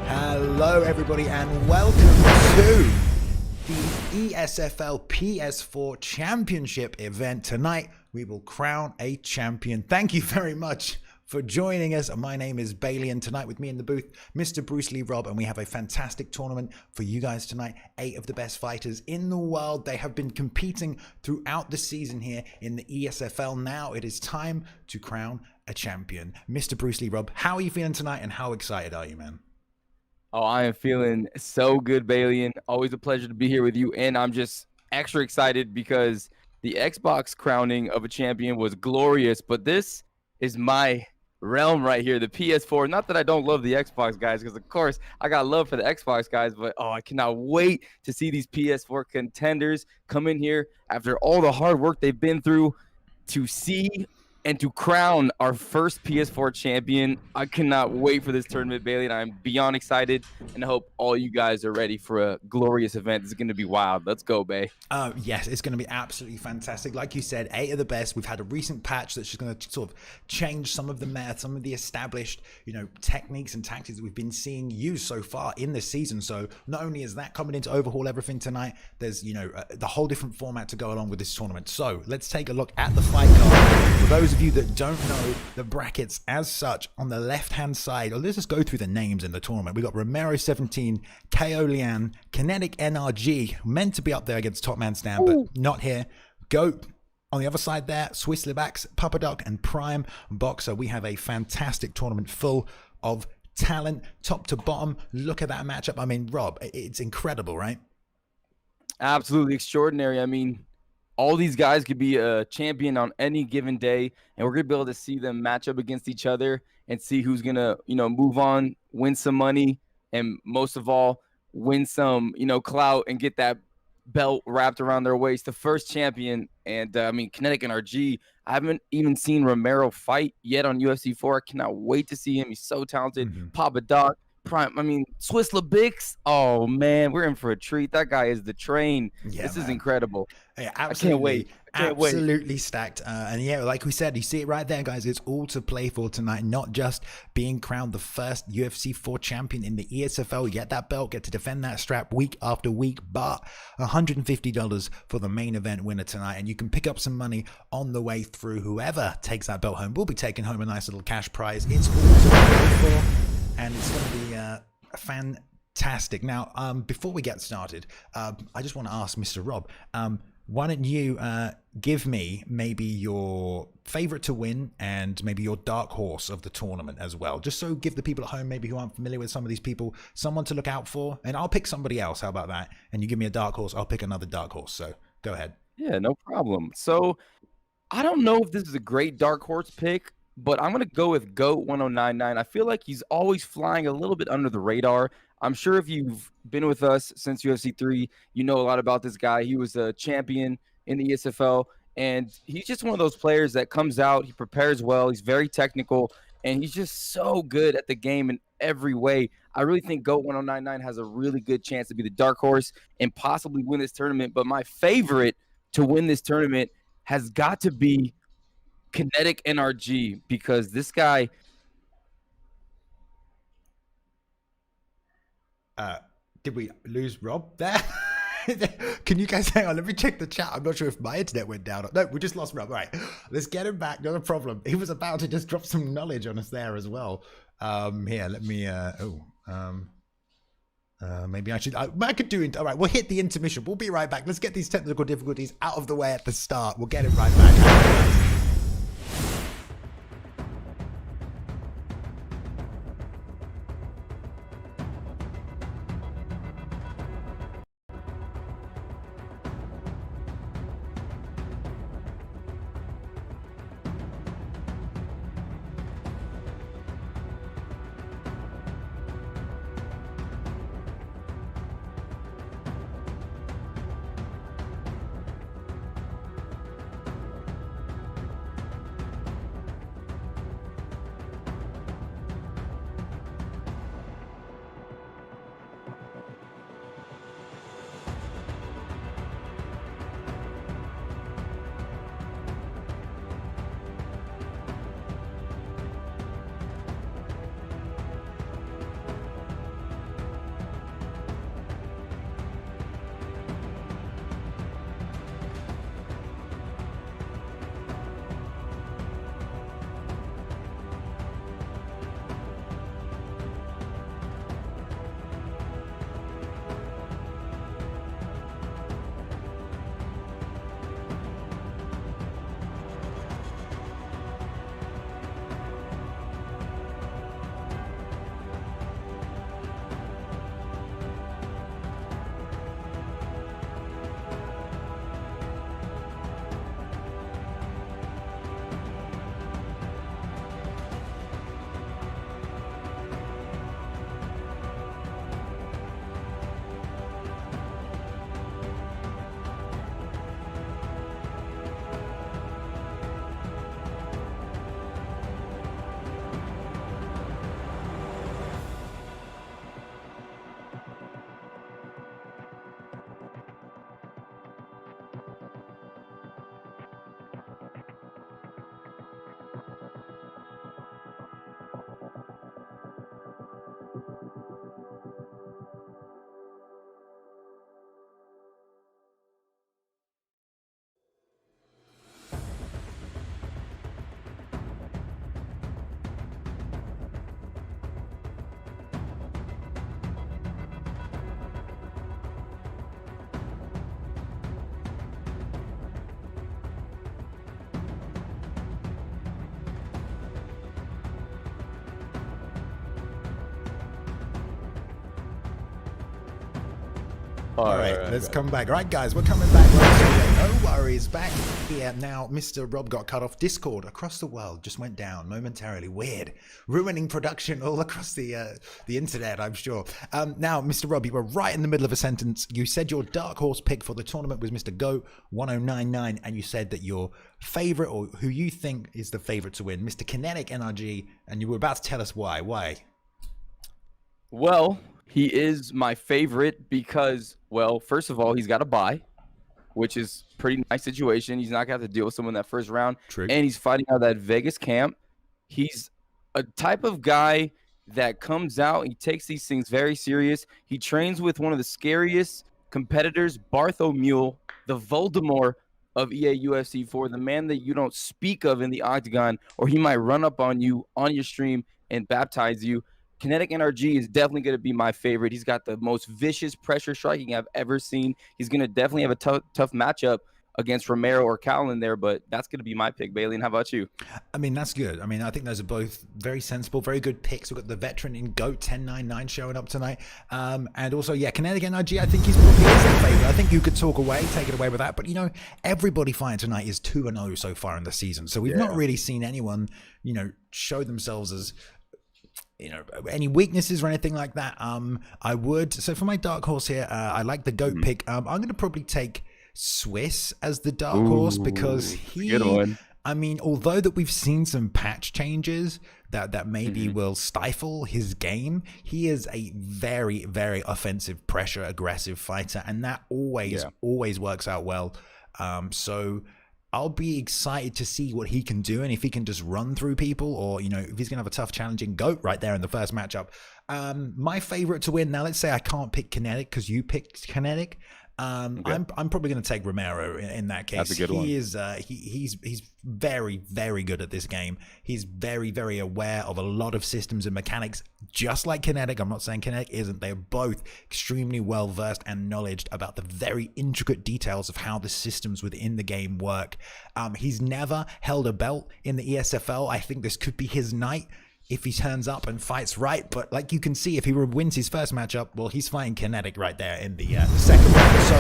Hello everybody and welcome to the ESFL PS4 Championship event. Tonight we will crown a champion. Thank you very much for joining us. My name is Bailey and tonight with me in the booth, Mr. Bruce Lee Rob, and we have a fantastic tournament for you guys tonight. 8 of the best fighters in the world. They have been competing throughout the season here in the ESFL. Now it is time to crown a champion. Mr. Bruce Lee Rob, how are you feeling tonight and how excited are you, man? Oh, I am feeling so good, Bailey, and always a pleasure to be here with you. And I'm just extra excited because the Xbox crowning of a champion was glorious, but this is my realm right here, the PS4. Not that I don't love the Xbox guys, because of course I got love for the Xbox guys, but I cannot wait to see these PS4 contenders come in here after all the hard work they've been through to see and to crown our first PS4 champion. I cannot wait for this tournament, Bailey, and I'm beyond excited, and I hope all you guys are ready for a glorious event. It's going to be wild. Let's go, Bay. Yes, it's going to be absolutely fantastic. Like you said, 8 of the best. We've had a recent patch that's just going to sort of change some of the math, some of the established, techniques and tactics that we've been seeing used so far in this season. So not only is that coming in to overhaul everything tonight, there's, the whole different format to go along with this tournament. So let's take a look at the fight card. For those of you that don't know the brackets as such, on the left hand side, let's just go through the names in the tournament. We got Romero 17, Kaolin, Kinetic NRG, meant to be up there against Top Man Stan, but not here. Goat on the other side there, Swiss Libax, Papadoc, and Prime Boxer. We have a fantastic tournament full of talent, top to bottom. Look at that matchup. I mean, Rob, it's incredible, right? Absolutely extraordinary. I mean, all these guys could be a champion on any given day, and we're going to be able to see them match up against each other and see who's going to, move on, win some money, and most of all, win some, clout and get that belt wrapped around their waist. The first champion, and Kinetic NRG. I haven't even seen Romero fight yet on UFC 4. I cannot wait to see him. He's so talented. Papadoc, Prime, Swiss Libax. Oh man, we're in for a treat. That guy is the train. Yeah, this is incredible. Yeah, absolutely. I can't wait. Absolutely stacked. And yeah, like we said, you see it right there, guys. It's all to play for tonight. Not just being crowned the first UFC 4 champion in the ESFL. You get that belt, get to defend that strap week after week, but $150 for the main event winner tonight. And you can pick up some money on the way through. Whoever takes that belt home will be taking home a nice little cash prize. It's all to play for, and it's going to be fantastic. Now, before we get started, I just want to ask Mr. Rob, why don't you give me maybe your favorite to win and maybe your dark horse of the tournament as well, just so give the people at home maybe who aren't familiar with some of these people someone to look out for, and I'll pick somebody else. How about that? And you give me a dark horse, I'll pick another dark horse. So go ahead. Yeah, no problem. So I don't know if this is a great dark horse pick, but I'm going to go with GOAT 1099. I feel like he's always flying a little bit under the radar. I'm sure if you've been with us since UFC 3, you know a lot about this guy. He was a champion in the ESFL, and he's just one of those players that comes out, he prepares well, he's very technical, and he's just so good at the game in every way. I really think GOAT 1099 has a really good chance to be the dark horse and possibly win this tournament. But my favorite to win this tournament has got to be Kinetic NRG, because this guy... Did we lose Rob there? Can you guys hang on? Let me check the chat. I'm not sure if my internet went down. No, we just lost Rob. All right, let's get him back. Not a problem. He was about to just drop some knowledge on us there as well. Here, let me. Maybe I should. I could do it. All right, we'll hit the intermission. We'll be right back. Let's get these technical difficulties out of the way at the start. We'll get it right back. All right, let's come back. All right, guys, we're coming back. No worries, back here now. Mr. Rob got cut off. Discord across the world just went down momentarily. Weird, ruining production all across the internet, I'm sure. Now, Mr. Rob, you were right in the middle of a sentence. You said your dark horse pick for the tournament was Mr. Goat 1099, and you said that your favorite, or who you think is the favorite to win, Mr. Kinetic NRG, and you were about to tell us why. Why? Well, he is my favorite because, well, first of all, he's got a bye, which is pretty nice situation. He's not going to have to deal with someone that first round. True. And he's fighting out of that Vegas camp. He's a type of guy that comes out, he takes these things very serious. He trains with one of the scariest competitors, Bartholomew, the Voldemort of EA UFC 4, the man that you don't speak of in the octagon, or he might run up on you on your stream and baptize you. Kinetic NRG is definitely going to be my favorite. He's got the most vicious pressure striking I've ever seen. He's going to definitely have a tough matchup against Romero or Kaolin there, but that's going to be my pick, Bailey. And how about you? I mean, that's good. I mean, I think those are both very sensible, very good picks. We've got the veteran in GOAT 1099 showing up tonight. And also, yeah, Kinetic NRG, I think he's probably his favorite. I think you could take it away with that. But, you know, everybody fighting tonight is 2-0 so far in the season. So we've not really seen anyone, you know, show themselves as, you know, any weaknesses or anything like that. So for my dark horse here, I like the GOAT pick. I'm going to probably take Swiss as the dark horse because good one. I mean, although that we've seen some patch changes that maybe will stifle his game, he is a very, very offensive, pressure, aggressive fighter, and that always works out well. So I'll be excited to see what he can do, and if he can just run through people, or, you know, if he's gonna have a tough challenging GOAT right there in the first matchup. My favorite to win, now let's say I can't pick Kinetic because you picked Kinetic. I'm probably going to take Romero in that case. That's a good one. He is he's very, very good at this game. He's very, very aware of a lot of systems and mechanics, just like Kinetic. I'm not saying Kinetic isn't. They're both extremely well versed and knowledgeable about the very intricate details of how the systems within the game work. He's never held a belt in the ESFL. I think this could be his night if he turns up and fights right. But like you can see, if he wins his first matchup, well, he's fighting Kinetic right there in the second round. So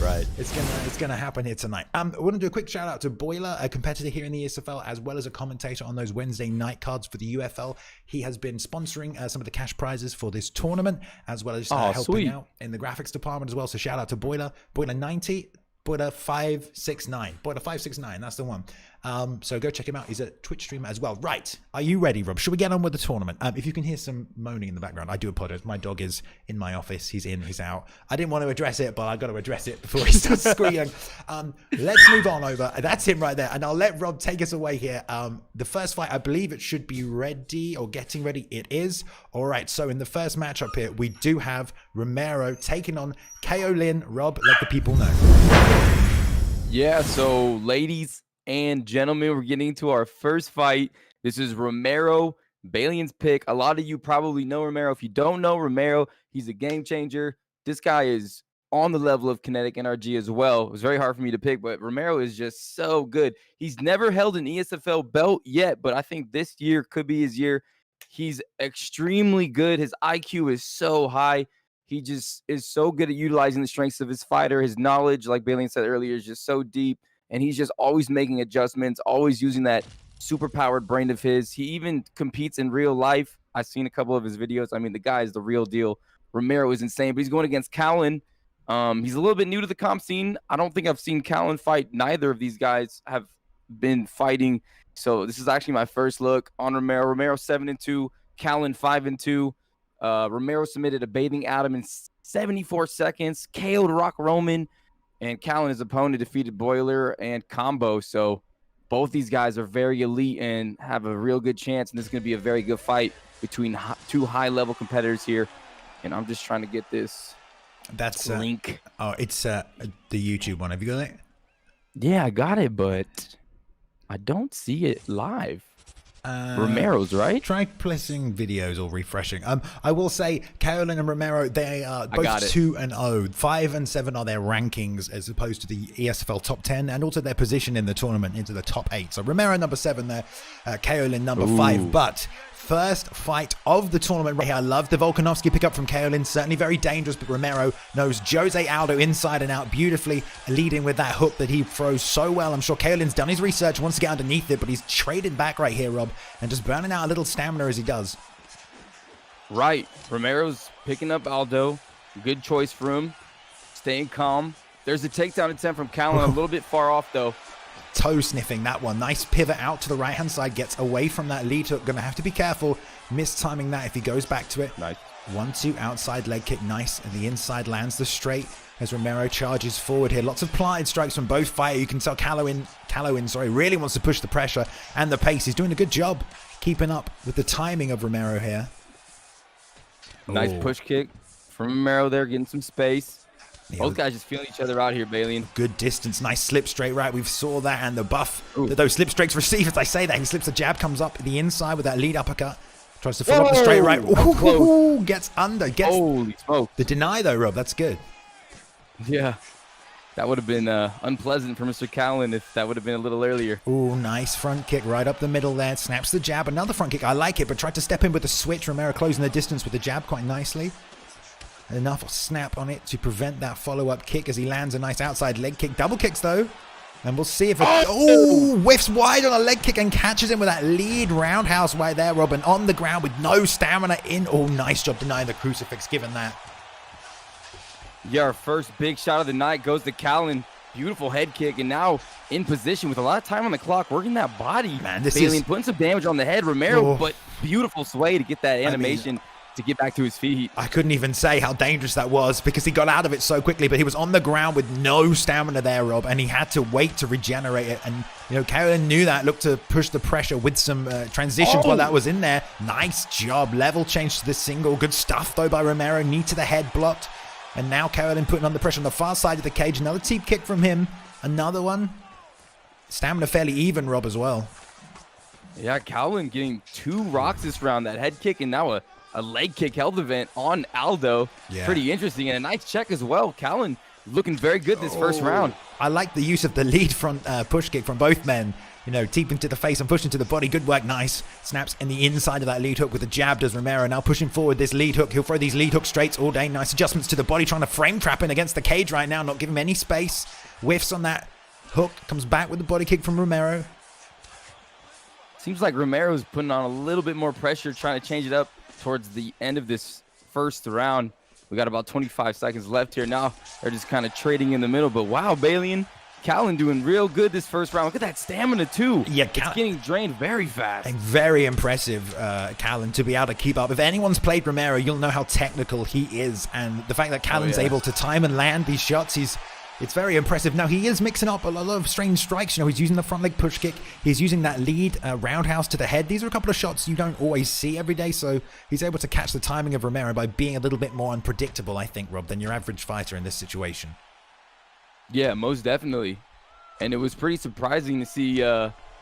right. It's gonna happen here tonight. I want to do a quick shout out to Boiler, a competitor here in the ESFL, as well as a commentator on those Wednesday night cards for the UFL. He has been sponsoring some of the cash prizes for this tournament, as well as helping out in the graphics department as well. So shout out to Boiler 90. Boiler 569. Boiler 569, that's the one. So go check him out. He's a Twitch streamer as well. Right. Are you ready, Rob? Should we get on with the tournament? If you can hear some moaning in the background, I do apologize. My dog is in my office. He's in, he's out. I didn't want to address it, but I got to address it before he starts squealing. Let's move on over. That's him right there. And I'll let Rob take us away here. The first fight, I believe it should be ready or getting ready. It is. All right. So in the first matchup here, we do have Romero taking on Kaolin. Rob, let the people know. Yeah, so ladies and gentlemen, we're getting into our first fight. This is Romero, Balian's pick. A lot of you probably know Romero. If you don't know Romero, he's a game changer. This guy is on the level of Kinetic NRG as well. It was very hard for me to pick, but Romero is just so good. He's never held an ESFL belt yet, but I think this year could be his year. He's extremely good. His IQ is so high. He just is so good at utilizing the strengths of his fighter. His knowledge, like Balian said earlier, is just so deep. And he's just always making adjustments, always using that super-powered brain of his. He even competes in real life. I've seen a couple of his videos. I mean, the guy is the real deal. Romero is insane, but he's going against Kaolin. He's a little bit new to the comp scene. I don't think I've seen Kaolin fight. Neither of these guys have been fighting. So this is actually my first look on Romero. Romero 7-2, Kaolin 5-2. Romero submitted a Bathing Atom in 74 seconds, KO'd Rock Roman, and Kaolin, his opponent, defeated Boiler and Combo. So both these guys are very elite and have a real good chance, and this is going to be a very good fight between two high-level competitors here. And I'm just trying to get this link. It's the YouTube one. Have you got it? Yeah, I got it, but I don't see it live. Romero's, right? Try pressing videos or refreshing. I will say Kaolin and Romero, they are both 2-0. 5 and 7 are their rankings as opposed to the ESFL top 10, and also their position in the tournament into the top 8. So Romero number 7 there, Kaolin number 5. But first fight of the tournament right here. I love the Volkanovski pickup from Kaolin. Certainly very dangerous, but Romero knows Jose Aldo inside and out beautifully, leading with that hook that he throws so well. I'm sure Kaolin's done his research, wants to get underneath it, but he's traded back right here, Rob, and just burning out a little stamina as he does. Right. Romero's picking up Aldo. Good choice for him. Staying calm. There's a takedown attempt from Kaolin, a little bit far off, though. Toe sniffing that one. Nice pivot out to the right hand side, gets away from that lead hook. Gonna have to be careful mistiming that if he goes back to it. Nice. 1-2 outside leg kick, nice, and the inside lands the straight as Romero charges forward here. Lots of planted strikes from both fighters. You can tell Kaolin really wants to push the pressure and the pace. He's doing a good job keeping up with the timing of Romero here. Nice push kick from Romero there, getting some space. Yeah, both guys just feeling each other out here, Balian. Good distance, nice slip straight right. We saw that, and the buff that those slip straights receive. As I say that, he slips the jab, comes up the inside with that lead uppercut. Tries to follow up the straight right. Ooh, gets under. Gets holy smoke. The deny though, Rob. That's good. Yeah. That would have been unpleasant for Mr. Kaolin if that would have been a little earlier. Ooh, nice front kick right up the middle there. Snaps the jab. Another front kick. I like it, but tried to step in with the switch. Romero closing the distance with the jab quite nicely. Enough snap on it to prevent that follow-up kick as he lands a nice outside leg kick. Double kicks, though. And we'll see if it... Oh! Whiffs wide on a leg kick and catches him with that lead roundhouse right there, Robin. On the ground with no stamina in. Oh, nice job denying the crucifix, given that. Yeah, our first big shot of the night goes to Kaolin. Beautiful head kick, and now in position with a lot of time on the clock, working that body. Man, this Balian is... putting some damage on the head. Romero, but beautiful sway to get that animation. To get back to his feet. I couldn't even say how dangerous that was because he got out of it so quickly, but he was on the ground with no stamina there, Rob, and he had to wait to regenerate it. And, you know, Kaolin knew that, looked to push the pressure with some transitions while that was in there. Nice job. Level change to the single. Good stuff, though, by Romero. Knee to the head blocked. And now Kaolin putting on the pressure on the far side of the cage. Another teep kick from him. Another one. Stamina fairly even, Rob, as well. Yeah, Kaolin getting 2 rocks this round. That head kick and now a leg kick held event on Aldo. Yeah. Pretty interesting, and a nice check as well. Kaolin looking very good this first round. I like the use of the lead front push kick from both men. You know, teeping to the face and pushing to the body. Good work, nice. Snaps in the inside of that lead hook with the jab, does Romero. Now pushing forward this lead hook. He'll throw these lead hook straights all day. Nice adjustments to the body, trying to frame trap in against the cage right now. Not giving him any space. Whiffs on that hook. Comes back with the body kick from Romero. Seems like Romero's putting on a little bit more pressure, trying to change it up towards the end of this first round. We got about 25 seconds left here. Now they're just kind of trading in the middle. But wow, Balian, Kaolin doing real good this first round. Look at that stamina too. Yeah, it's getting drained very fast. And very impressive, Kaolin, to be able to keep up. If anyone's played Romero, you'll know how technical he is. And the fact that Kaolin's able to time and land these shots, it's very impressive. Now, he is mixing up a lot of strange strikes. You know, he's using the front leg push kick. He's using that lead roundhouse to the head. These are a couple of shots you don't always see every day. So he's able to catch the timing of Romero by being a little bit more unpredictable, I think, Rob, than your average fighter in this situation. Yeah, most definitely. And it was pretty surprising to see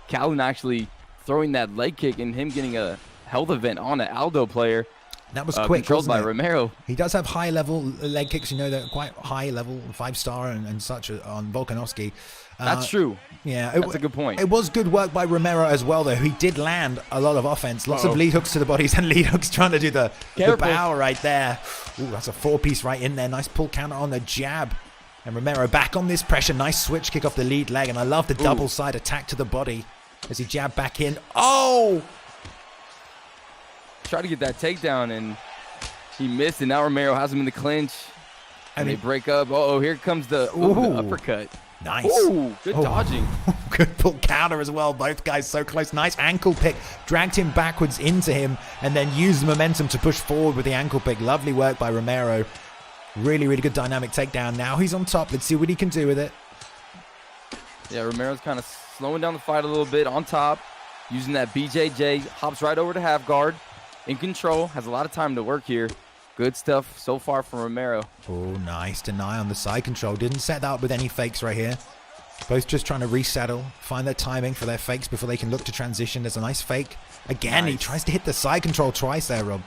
Kaolin actually throwing that leg kick and him getting a health event on an Aldo player. That was quick, controlled by Romero. He does have high-level leg kicks. You know, they're quite high-level, 5-star and such on Volkanovski. That's true. Yeah, that's a good point. It was good work by Romero as well, though. He did land a lot of offense. Lots of lead hooks to the bodies and lead hooks trying to do the bow right there. Ooh, that's a 4-piece right in there. Nice pull counter on the jab. And Romero back on this pressure. Nice switch kick off the lead leg. And I love the double side attack to the body as he jabbed back in. Oh! Try to get that takedown, and he missed, and now Romero has him in the clinch, and they break up. Uh-oh, here comes the uppercut. Nice. Ooh, good dodging. Good pull counter as well. Both guys so close. Nice ankle pick. Dragged him backwards into him, and then used the momentum to push forward with the ankle pick. Lovely work by Romero. Really, really good dynamic takedown. Now he's on top. Let's see what he can do with it. Yeah, Romero's kind of slowing down the fight a little bit on top, using that BJJ. Hops right over to half guard. In control, has a lot of time to work here. Good stuff so far from Romero. Oh, nice deny on the side control. Didn't set that up with any fakes right here. Both just trying to resettle, find their timing for their fakes before they can look to transition. There's a nice fake. Again, He tries to hit the side control twice there, Rob.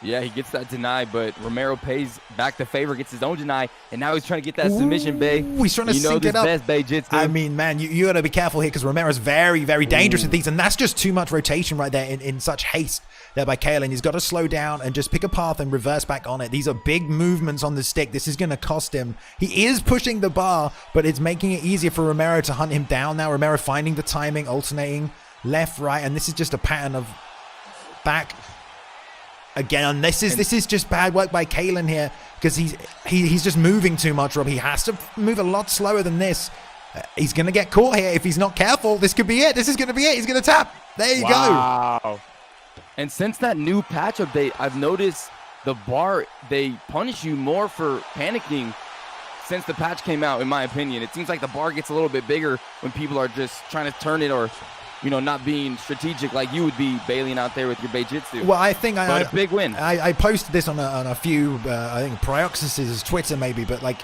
Yeah, he gets that deny, but Romero pays back the favor, gets his own deny, and now he's trying to get that submission, Bay. He's trying to sync it up. Best Bay Jitsu. I mean, man, you got to be careful here because Romero's very, very dangerous with these, and that's just too much rotation right there in such haste there by Kaolin. He's got to slow down and just pick a path and reverse back on it. These are big movements on the stick. This is going to cost him. He is pushing the bar, but it's making it easier for Romero to hunt him down now. Romero finding the timing, alternating left, right, and this is just a pattern of back. Again, this is just bad work by Kaolin here because he's just moving too much, Rob. He has to move a lot slower than this. He's going to get caught here if he's not careful. This could be it. This is going to be it. He's going to tap. There you go. Wow. And since that new patch update, I've noticed the bar, they punish you more for panicking since the patch came out, in my opinion. It seems like the bar gets a little bit bigger when people are just trying to turn it or not being strategic like you would be bailing out there with your Beijitsu. Well, I think a big win. I posted this on a few, I think Prioxis's Twitter maybe, but like,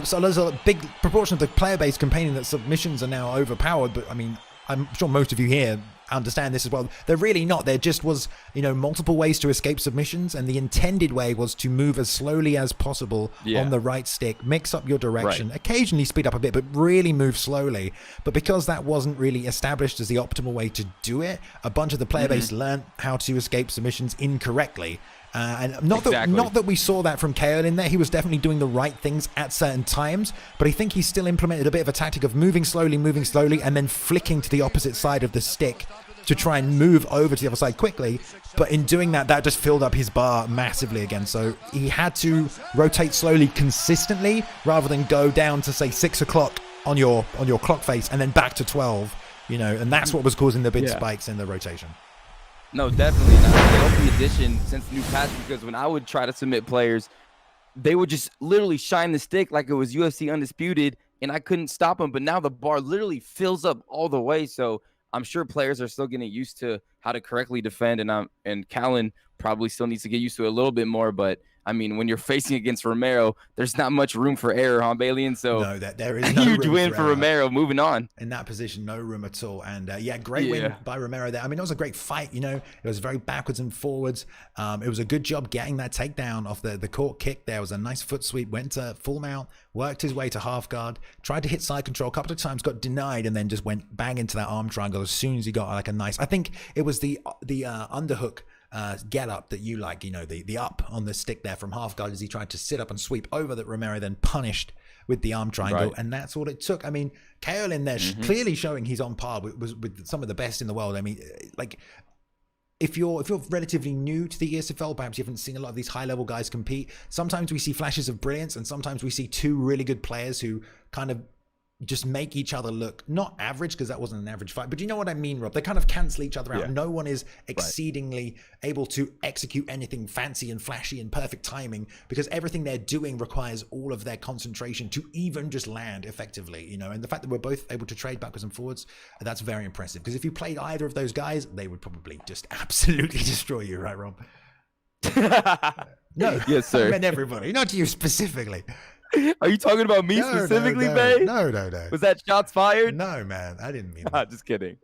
so there's a big proportion of the player base complaining that submissions are now overpowered. But I mean, I'm sure most of you here understand this as well. They're really not. There just was, multiple ways to escape submissions, and the intended way was to move as slowly as possible on the right stick, mix up your direction, occasionally speed up a bit, but really move slowly. But because that wasn't really established as the optimal way to do it, a bunch of the player base learned how to escape submissions incorrectly. And not that we saw that from Kaolin in there. He was definitely doing the right things at certain times, but I think he still implemented a bit of a tactic of moving slowly, and then flicking to the opposite side of the stick to try and move over to the other side quickly. But in doing that, that just filled up his bar massively again. So he had to rotate slowly consistently rather than go down to, say, 6 o'clock on your clock face and then back to 12, and that's what was causing the big spikes in the rotation. No, definitely not. I love the addition since the new patch, because when I would try to submit players, they would just literally shine the stick like it was UFC Undisputed, and I couldn't stop them. But now the bar literally fills up all the way. So I'm sure players are still getting used to how to correctly defend, and Kaolin probably still needs to get used to it a little bit more. But I mean, when you're facing against Romero, there's not much room for error, huh, Balian? So no, there is no huge room win for Romero. Moving on in that position, no room at all. And great win by Romero there. I mean, it was a great fight. It was very backwards and forwards. It was a good job getting that takedown off the court kick. There was a nice foot sweep. Went to full mount, worked his way to half guard, tried to hit side control a couple of times, got denied, and then just went bang into that arm triangle as soon as he got like a nice. I think it was the underhook. Get up that you like, the up on the stick there from half guard as he tried to sit up and sweep over that Romero then punished with the arm triangle, and that's all it took. I mean, Kaolin there clearly showing he's on par with some of the best in the world. I mean, like, if you're relatively new to the ESFL, perhaps you haven't seen a lot of these high-level guys compete, sometimes we see flashes of brilliance, and sometimes we see two really good players who kind of just make each other look not average, because that wasn't an average fight, but you know what I mean, Rob? They kind of cancel each other out. Yeah. No one is exceedingly able to execute anything fancy and flashy and perfect timing, because everything they're doing requires all of their concentration to even just land effectively, and the fact that we're both able to trade backwards and forwards, that's very impressive, because if you played either of those guys, they would probably just absolutely destroy you, right, Rob? No, yes, sir. I meant everybody, not you specifically. Are you talking about me specifically, Bay? No. Was that shots fired? No, man. I didn't mean that. Just kidding.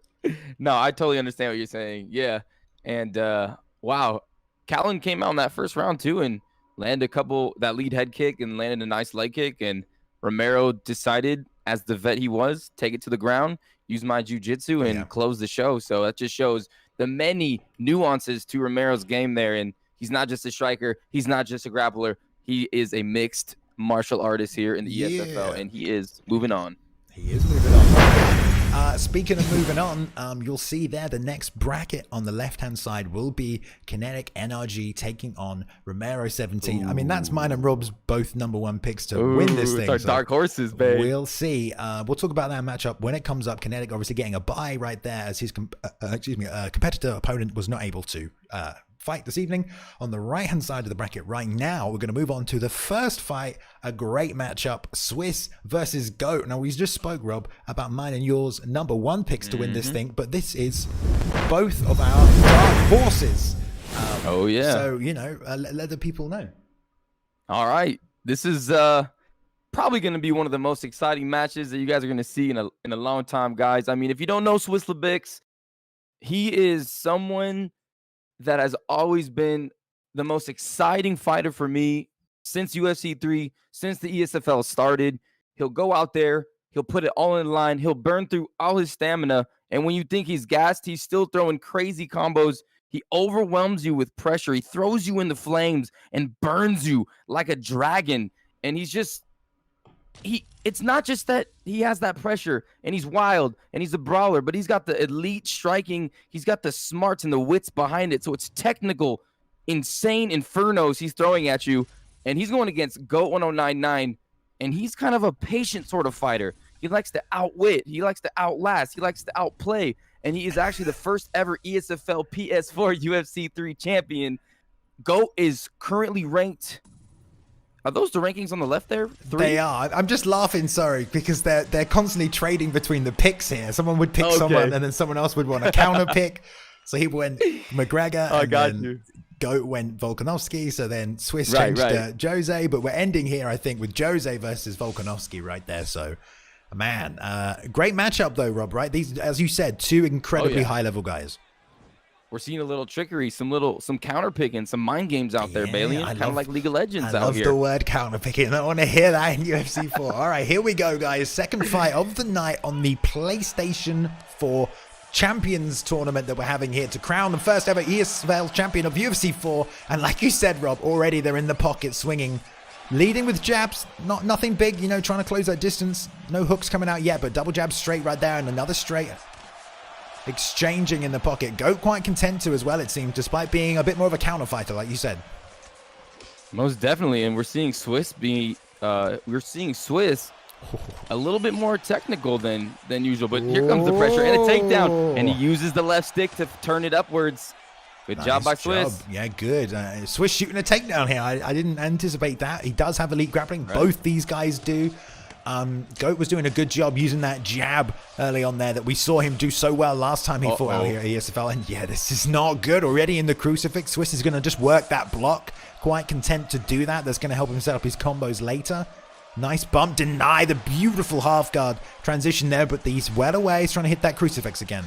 No, I totally understand what you're saying. Yeah. And, wow. Kaolin came out in that first round, too, and landed that lead head kick and landed a nice leg kick. And Romero decided, as the vet he was, take it to the ground, use my jiu-jitsu, and close the show. So that just shows the many nuances to Romero's game there. And he's not just a striker. He's not just a grappler. He is a mixed martial artist here in the ESFL, and he is moving on. He is moving on. Speaking of moving on, you'll see there the next bracket on the left-hand side will be Kinetic NRG taking on Romero 17. Ooh. I mean, that's mine and Rob's both #1 picks to win this thing. It's our dark horses, babe. We'll see. We'll talk about that matchup when it comes up. Kinetic obviously getting a bye right there as his competitor opponent was not able to fight this evening. On the right hand side of the bracket right now, we're going to move on to the first fight, a great matchup, Swiss versus GOAT. Now, we just spoke, Rob, about mine and yours #1 picks to win this thing, but this is both of our dark horses. Oh yeah, so let the people know. All right, this is probably going to be one of the most exciting matches that you guys are going to see in a long time, guys. I mean, if you don't know Swiss Lebix, he is someone that has always been the most exciting fighter for me since UFC 3, since the ESFL started. He'll go out there, he'll put it all in line, he'll burn through all his stamina, and when you think he's gassed, he's still throwing crazy combos. He overwhelms you with pressure. He throws you in the flames and burns you like a dragon. And it's not just that he has that pressure and he's wild and he's a brawler, but he's got the elite striking. He's got the smarts and the wits behind it. So it's technical, insane infernos he's throwing at you. And he's going against GOAT 1099. And he's kind of a patient sort of fighter. He likes to outwit. He likes to outlast. He likes to outplay. And he is actually the first ever ESFL PS4 UFC 3 champion. GOAT is currently ranked. Are those the rankings on the left there? 3? They are. I'm just laughing, sorry, because they're constantly trading between the picks here. Someone would pick someone, and then someone else would want a counter pick. So he went McGregor, and then GOAT went Volkanovski. So then Swiss changed to Jose, but we're ending here, I think, with Jose versus Volkanovski right there. So, man, great matchup though, Rob. Right? These, as you said, two incredibly high-level guys. We're seeing a little trickery, some counter picking, some mind games out there, Bailey. Kind of like League of Legends out here. I love the word counter picking. I want to hear that in UFC 4. All right, here we go, guys. Second fight of the night on the PlayStation 4 Champions tournament that we're having here to crown the first ever ESFL champion of UFC 4. And like you said, Rob, already they're in the pocket swinging, leading with jabs. Nothing big, you know, trying to close that distance. No hooks coming out yet, but double jab straight right there and another straight. Exchanging in the pocket. GOAT quite content to as well, it seems, despite being a bit more of a counter fighter, like you said. Most definitely, and we're seeing Swiss a little bit more technical than usual. But here comes the pressure and a takedown, and he uses the left stick to turn it upwards. Good job by Swiss. Yeah, good. Swiss shooting a takedown here. I didn't anticipate that. He does have elite grappling. Right. Both these guys do. GOAT was doing a good job using that jab early on there that we saw him do so well last time he fought out here at ESFL. And yeah, this is not good already in the crucifix. Swiss is going to just work that block. Quite content to do that. That's going to help him set up his combos later. Nice bump. Deny the beautiful half guard transition there, but he's well away. He's trying to hit that crucifix again.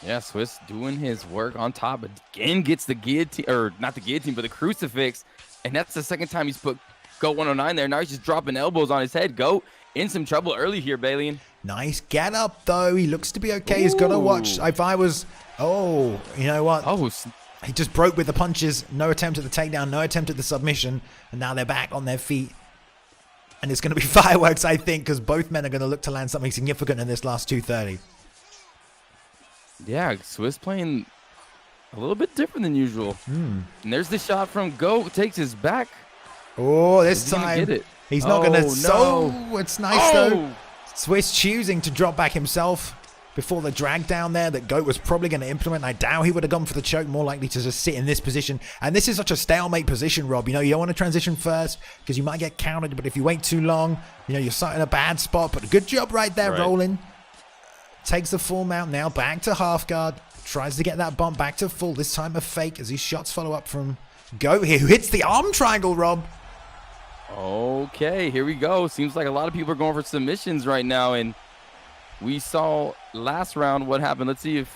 Yeah, Swiss doing his work on top. Again, gets the guillotine, or not the guillotine, but the crucifix. And that's the second time he's put GOAT 109 there. Now he's just dropping elbows on his head. GOAT in some trouble early here, Bailey. Nice get up, though. He looks to be okay. He's got to watch. If I was... Oh, you know what? He just broke with the punches. No attempt at the takedown. No attempt at the submission. And now they're back on their feet. And it's going to be fireworks, I think, because both men are going to look to land something significant in this last 230. Yeah, Swiss playing a little bit different than usual. And there's the shot from GOAT. Takes his back. Oh, this time he's not going to. So it's nice though. Swiss choosing to drop back himself before the drag down there that GOAT was probably going to implement. I doubt he would have gone for the choke. More likely to just sit in this position. And this is such a stalemate position, Rob. You know, you don't want to transition first because you might get countered. But if you wait too long, you know, you're sat in a bad spot. But a good job right there, rolling. Takes the full mount now. Back to half guard. Tries to get that bump back to full. This time a fake as his shots follow up from GOAT here, who hits the arm triangle, Rob. Okay, here we go. Seems like a lot of people are going for submissions right now, and we saw last round what happened. Let's see if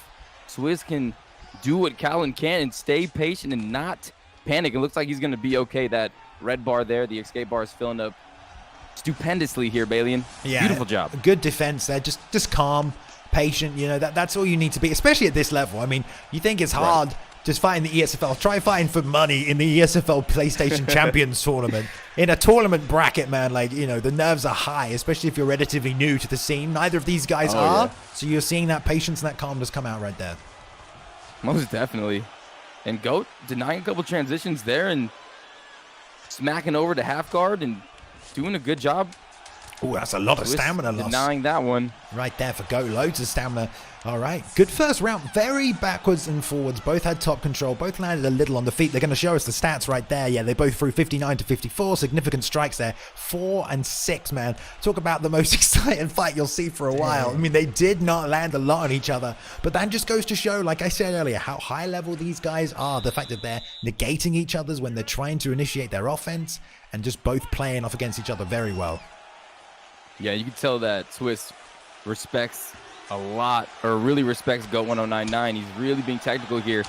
Swiss can do what Kaolin can and stay patient and not panic. It looks like he's going to be okay. That red bar there, the escape bar is filling up stupendously here, Balian. Yeah, beautiful job. Good defense there. Just calm, patient. You know, that's all you need to be, especially at this level. I mean, you think it's hard. Just fighting the ESFL. Try fighting for money in the ESFL PlayStation Champions tournament. In a tournament bracket, man, like, you know, the nerves are high, especially if you're relatively new to the scene. Neither of these guys are. Yeah. So you're seeing that patience and that calmness come out right there. Most definitely. And GOAT denying a couple transitions there and smacking over to half guard and doing a good job. Oh, that's a lot of stamina loss. Denying that one. Right there for GOAT. Loads of stamina. All right. Good first round. Very backwards and forwards. Both had top control. Both landed a little on the feet. They're going to show us the stats right there. Yeah, they both threw 59 to 54. Significant strikes there. 4 and 6, man. Talk about the most exciting fight you'll see for a while. I mean, they did not land a lot on each other. But that just goes to show, like I said earlier, how high level these guys are. The fact that they're negating each other's when they're trying to initiate their offense and just both playing off against each other very well. Yeah, you can tell that Swiss respects a lot, or really respects GOAT 1099. He's really being tactical here,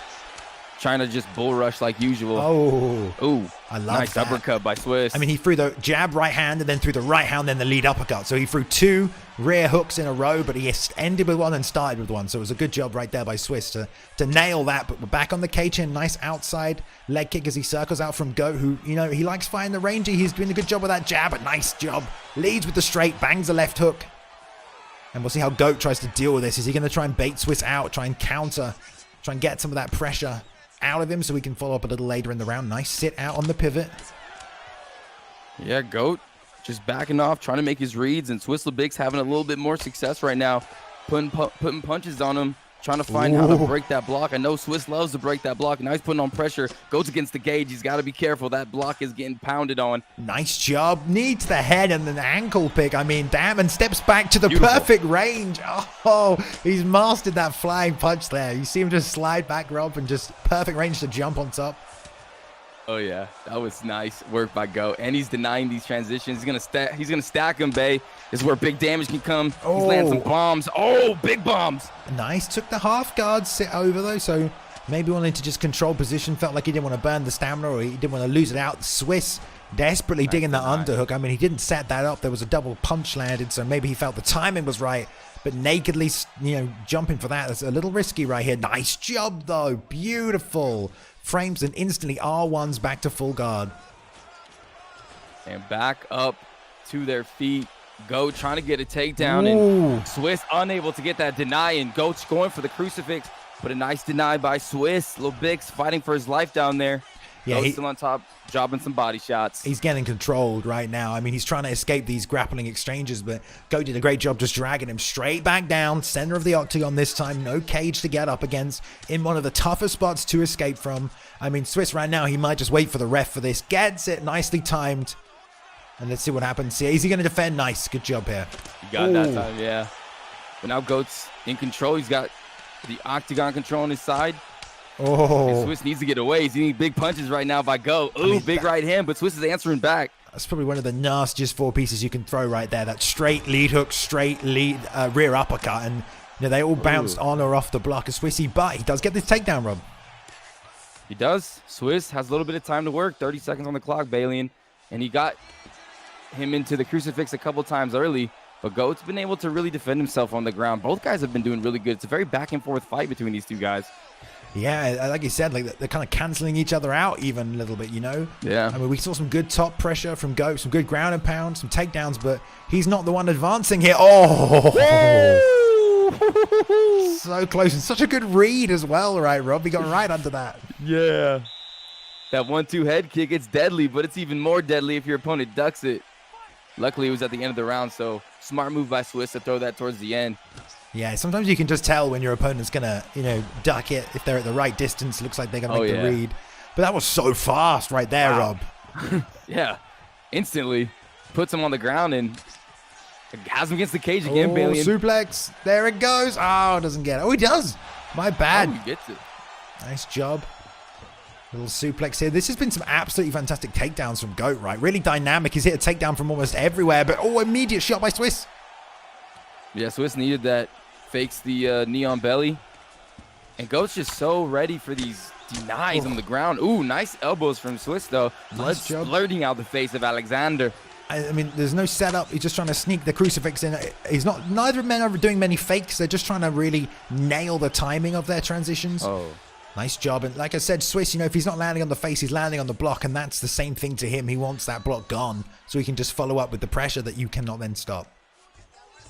trying to just bull rush like usual. Oh, ooh, I love nice that. uppercut by Swiss. I mean, he threw the jab right hand and then threw the right hand, then the lead uppercut. So he threw 2 rear hooks in a row, but he ended with one and started with one. So it was a good job right there by Swiss to nail that. But we're back on the cage-in. Nice outside leg kick as he circles out from Goat, who, you know, he likes fighting the ranger. He's doing a good job with that jab. A nice job. Leads with the straight, bangs the left hook. And we'll see how Goat tries to deal with this. Is he going to try and bait Swiss out, try and counter, try and get some of that pressure out of him so we can follow up a little later in the round? Nice sit out on the pivot. Yeah, Goat just backing off, trying to make his reads, and Swiss LeBig's having a little bit more success right now, putting punches on him, trying to find how to break that block. I know Swiss loves to break that block. Now he's putting on pressure. Goes against the cage. He's got to be careful. That block is getting pounded on. Nice job. Needs the head and an ankle pick. I mean, damn, and steps back to the perfect range. Oh, he's mastered that flying punch there. You see him just slide back, Rob, and just perfect range to jump on top. Oh yeah, that was nice work by Goat, and he's denying these transitions. He's gonna stack him, Bay. This is where big damage can come. He's landing some bombs. Oh, big bombs. Nice. Took the half guard sit over though, so maybe wanted to just control position. Felt like he didn't want to burn the stamina, or he didn't want to lose it out. Swiss desperately digging the underhook. I mean, he didn't set that up. There was a double punch landed, so maybe he felt the timing was right. But nakedly, you know, jumping for that's a little risky right here. Nice job though. Beautiful. Frames and instantly R1's back to full guard. And back up to their feet. Goat trying to get a takedown, and Swiss unable to get that deny, and Goat's going for the crucifix, but a nice deny by Swiss. LeBig's fighting for his life down there. Yeah, he's still on top, jobbing some body shots. He's getting controlled right now. I mean, he's trying to escape these grappling exchanges, but Goat did a great job just dragging him straight back down, center of the octagon this time. No cage to get up against, in one of the toughest spots to escape from. I mean, Swiss right now, he might just wait for the ref for this. Gets it, nicely timed. And let's see what happens here. Is he going to defend? Nice, good job here. You got that time, yeah. But now Goat's in control. He's got the octagon control on his side. And Swiss needs to get away. He's eating big punches right now by Goat. Ooh, I mean, big right hand, but Swiss is answering back. That's probably one of the nastiest 4 pieces you can throw right there. That straight lead hook, straight lead rear uppercut, and you know, they all bounced on or off the block of Swissy, but he does get this takedown, Rob. He does. Swiss has a little bit of time to work. 30 seconds on the clock, Balian, and he got him into the crucifix a couple times early, but Goat's been able to really defend himself on the ground. Both guys have been doing really good. It's a very back and forth fight between these two guys. Yeah, like you said, like they're kind of canceling each other out even a little bit, you know? Yeah. I mean, we saw some good top pressure from Goat, some good ground and pound, some takedowns, but he's not the one advancing here. Oh! So close, and such a good read as well, right, Rob? He got right under that. Yeah. That 1-2 head kick, it's deadly, but it's even more deadly if your opponent ducks it. Luckily, it was at the end of the round, so smart move by Swiss to throw that towards the end. Yeah, sometimes you can just tell when your opponent's going to, you know, duck it. If they're at the right distance, looks like they're going to make the read. But that was so fast right there, Rob. Yeah, instantly puts him on the ground and has him against the cage again, Balian. Suplex. There it goes. Oh, doesn't get it. Oh, he does. My bad. Oh, he gets it. Nice job. Little suplex here. This has been some absolutely fantastic takedowns from Goat, right? Really dynamic. He's hit a takedown from almost everywhere, but immediate shot by Swiss. Yeah, Swiss needed that. Fakes the knee on belly. And Goat's just so ready for these denies on the ground. Ooh, nice elbows from Swiss, though. Nice job. Blurting out the face of Alexander. I mean, there's no setup. He's just trying to sneak the crucifix in. Neither of men are doing many fakes. They're just trying to really nail the timing of their transitions. Oh. Nice job. And like I said, Swiss, you know, if he's not landing on the face, he's landing on the block. And that's the same thing to him. He wants that block gone so he can just follow up with the pressure that you cannot then stop.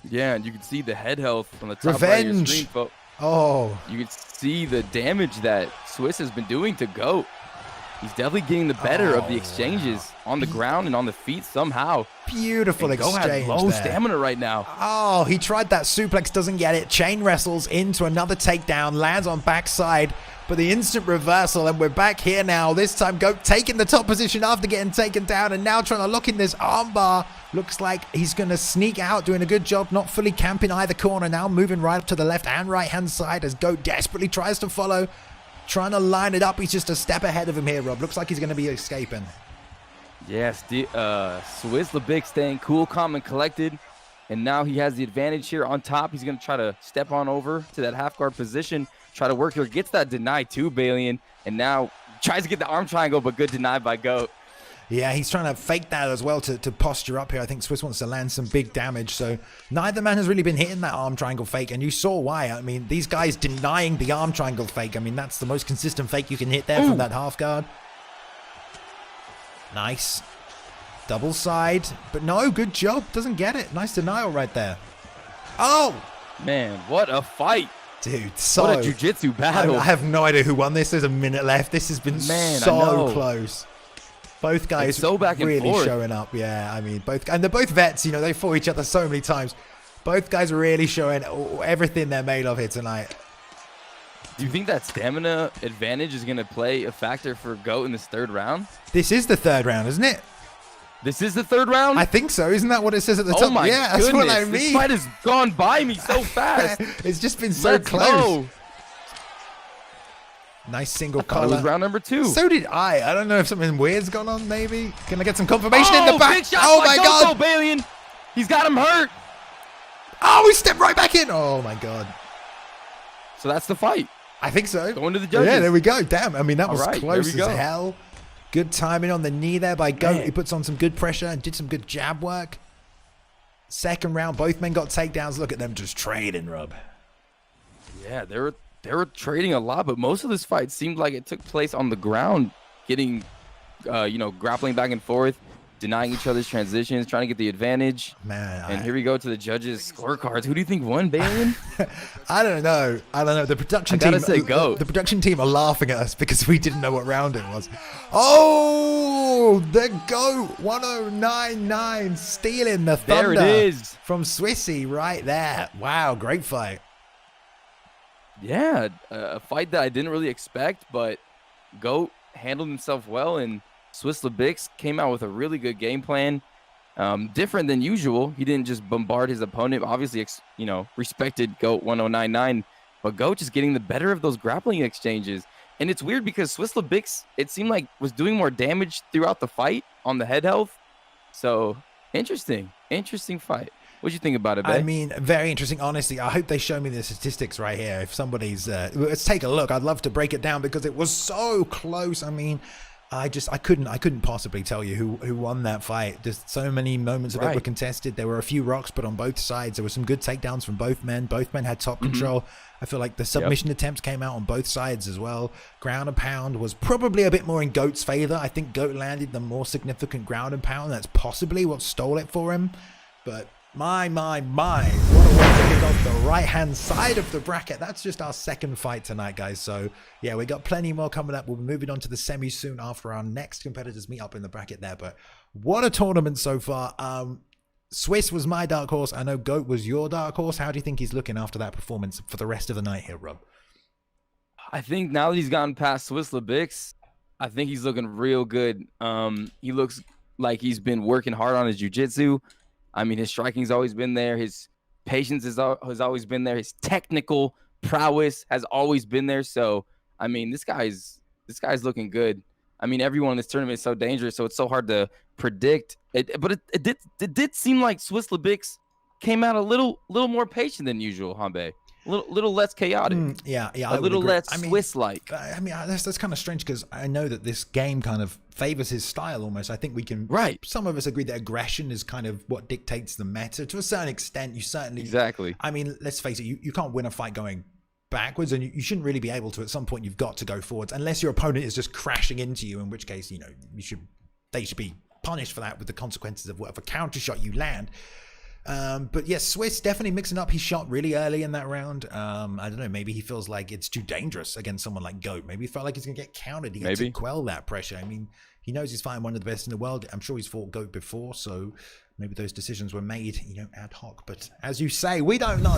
Yeah, and you can see the head health on the top right of your screen, folks. Oh. You can see the damage that Swiss has been doing to Goat. He's definitely getting the better of the exchanges on the ground and on the feet somehow. Beautiful exchange. Goat has low stamina right now. Oh, he tried that suplex, doesn't get it. Chain wrestles into another takedown, lands on backside, but the instant reversal, and we're back here now. This time, Goat taking the top position after getting taken down, and now trying to lock in this armbar. Looks like he's going to sneak out, doing a good job, not fully camping either corner now, moving right up to the left and right-hand side as Goat desperately tries to follow. Trying to line it up. He's just a step ahead of him here, Rob. Looks like he's going to be escaping. Yes, Swiss LeBig staying cool, calm, and collected. And now he has the advantage here on top. He's going to try to step on over to that half guard position. try to work here. Gets that deny too, Balian, and now tries to get the arm triangle, but good deny by GOAT. Yeah, he's trying to fake that as well to posture up here. I think Swiss wants to land some big damage. So neither man has really been hitting that arm triangle fake. And you saw why. I mean, these guys denying the arm triangle fake. I mean, that's the most consistent fake you can hit there from that half guard. Nice. Double side. But no, good job. Doesn't get it. Nice denial right there. Oh! Man, what a fight. Dude, so... What a jiu-jitsu battle. I have no idea who won this. There's a minute left. This has been so close. Both guys so back and really forth. showing up. Yeah, I mean, and they're both vets. You know, they fought each other so many times. Both guys are really showing everything they're made of here tonight. Do you think that stamina advantage is going to play a factor for GOAT in this third round? This is the third round, isn't it? This is the third round? I think so. Isn't that what it says at the top? Oh my yeah, goodness. that's what I mean. This fight has gone by me so fast. It's just been so close. Go. Nice single collar. It was round number 2. So did I. I don't know if something weird's gone on, maybe. Can I get some confirmation in the back? Big shot oh my God. Balian. He's got him hurt. Oh, he stepped right back in. Oh my God. So that's the fight. I think so. Going to the judges. Yeah, there we go. Damn. I mean, that was right, close as hell. Good timing on the knee there by GOAT. He puts on some good pressure and did some good jab work. Second round, both men got takedowns. Look at them just trading, Rob. Yeah, they were trading a lot, but most of this fight seemed like it took place on the ground, getting, grappling back and forth, denying each other's transitions, trying to get the advantage. Man, and here we go to the judges' scorecards. Who do you think won, Balian? I don't know. The production team. The production team are laughing at us because we didn't know what round it was. Oh, the GOAT 1099 stealing the thunder. There it is from Swissy right there. Wow, great fight. Yeah, a fight that I didn't really expect, but GOAT handled himself well, and Swiss Lebix came out with a really good game plan. Different than usual. He didn't just bombard his opponent. Obviously, respected GOAT 1099, but GOAT just getting the better of those grappling exchanges. And it's weird because Swiss Lebix, it seemed like, was doing more damage throughout the fight on the head health. So, interesting fight. What'd you think about it, Bay? I mean, very interesting. Honestly, I hope they show me the statistics right here. If somebody's, let's take a look. I'd love to break it down because it was so close. I mean, I couldn't possibly tell you who won that fight. Just so many moments of it were contested. There were a few rocks, but on both sides, there were some good takedowns from both men. Both men had top control. I feel like the submission attempts came out on both sides as well. Ground and pound was probably a bit more in GOAT's favor. I think GOAT landed the more significant ground and pound. That's possibly what stole it for him. But my, what a way to kick off the right-hand side of the bracket. That's just our second fight tonight, guys. So, yeah, we got plenty more coming up. We'll be moving on to the semis soon after our next competitors meet up in the bracket there. But what a tournament so far. Swiss was my dark horse. I know GOAT was your dark horse. How do you think he's looking after that performance for the rest of the night here, Rob? I think now that he's gotten past Swiss Lebix, I think he's looking real good. He looks like he's been working hard on his jiu-jitsu. I mean, his striking's always been there. His patience has always been there. His technical prowess has always been there. So, I mean, this guy's looking good. I mean, everyone in this tournament is so dangerous, so it's so hard to predict. But it did seem like Swiss Lebix came out a little more patient than usual, Hanbei. Little less chaotic. A little less Swiss-like. I mean, that's kind of strange because I know that this game kind of favors his style almost. I think we can. Right. Some of us agree that aggression is kind of what dictates the meta to a certain extent. You certainly. Exactly. I mean, let's face it. You can't win a fight going backwards, and you shouldn't really be able to. At some point, you've got to go forwards, unless your opponent is just crashing into you. In which case, they should be punished for that with the consequences of whatever counter shot you land. But yes, Swiss definitely mixing up his shot really early in that round. I don't know, maybe he feels like it's too dangerous against someone like GOAT. Maybe he felt like he's gonna get countered. He had to quell that pressure. I mean, he knows he's fighting one of the best in the world. I'm sure he's fought GOAT before, so maybe those decisions were made, ad hoc. But as you say, we don't know.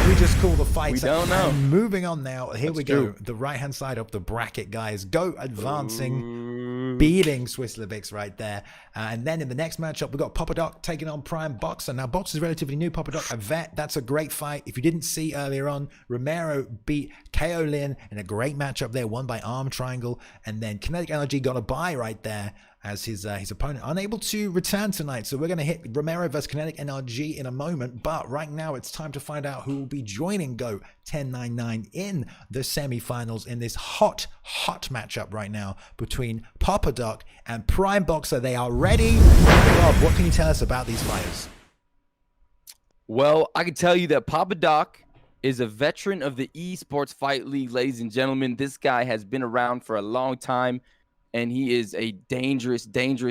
We just call the fight. We don't know. And moving on now. Here we go. The right-hand side of the bracket, guys. GOAT advancing, beating Swiss Lebix right there. And then in the next matchup, we got Papadoc taking on Prime Boxer. Now, Boxer is relatively new. Papadoc, a vet. That's a great fight. If you didn't see earlier on, Romero beat Kaolin in a great matchup there, won by arm triangle. And then Kinetic NRG got a bye right there. as his opponent unable to return tonight. So we're going to hit Romero versus Kinetic NRG in a moment, but right now it's time to find out who will be joining GOAT 1099 in the semi-finals in this hot matchup right now between Papadoc and Prime Boxer. They are ready. Rob, what can you tell us about these fighters? Well, I can tell you that Papadoc is a veteran of the Esports Fight League, ladies and gentlemen. This guy has been around for a long time, and he is a dangerous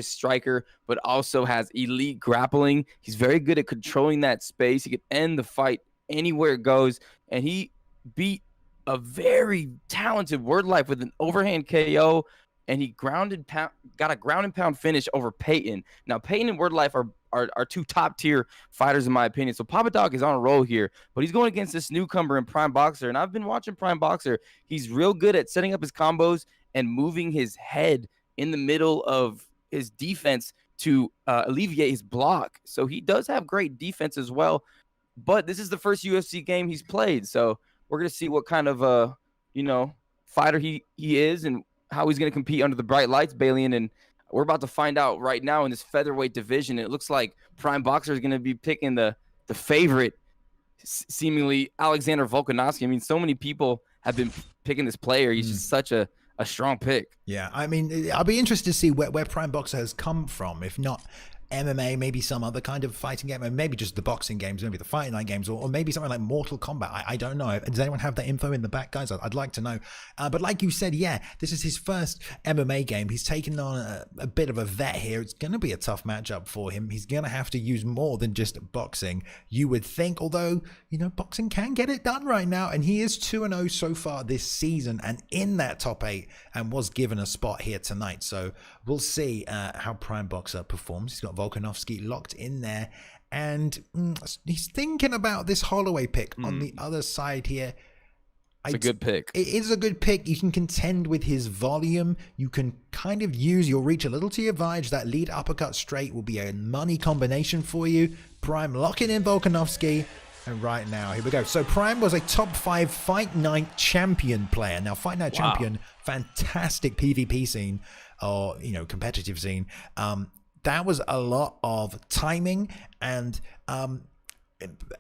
striker, but also has elite grappling. He's very good at controlling that space. He can end the fight anywhere it goes, and he beat a very talented Word Life with an overhand KO, and he got a ground and pound finish over Peyton. Now, Peyton and Word Life are two top-tier fighters, in my opinion. So Papadoc is on a roll here, but he's going against this newcomer in Prime Boxer, and I've been watching Prime Boxer. He's real good at setting up his combos and moving his head in the middle of his defense to alleviate his block. So he does have great defense as well, but this is the first UFC game he's played, so we're going to see what kind of fighter he is and how he's going to compete under the bright lights, Balian, and we're about to find out right now in this featherweight division. It looks like Prime Boxer is going to be picking the favorite, seemingly Alexander Volkanovski. I mean, so many people have been picking this player. He's just such a strong pick. Yeah, I mean, I'll be interested to see where Prime Boxer has come from. If not MMA, maybe some other kind of fighting game, or maybe just the boxing games, maybe the Fight Night games, or maybe something like Mortal Kombat. I don't know. Does anyone have that info in the back, guys? I'd like to know. But like you said, yeah, this is his first MMA game. He's taken on a bit of a vet here. It's going to be a tough matchup for him. He's going to have to use more than just boxing, you would think, although, boxing can get it done right now, and he is 2-0 so far this season and in that top 8 and was given a spot here tonight. So we'll see how Prime Boxer performs. He's got Volkanovski locked in there, and he's thinking about this Holloway pick on the other side here. It's a good pick. It is a good pick. You can contend with his volume. You can kind of use your reach a little to your advantage. That lead uppercut straight will be a money combination for you. Prime locking in Volkanovski. And right now, here we go. So Prime was a top 5 Fight Night champion player. Now, Fight Night champion, fantastic PvP scene, or, competitive scene. That was a lot of timing and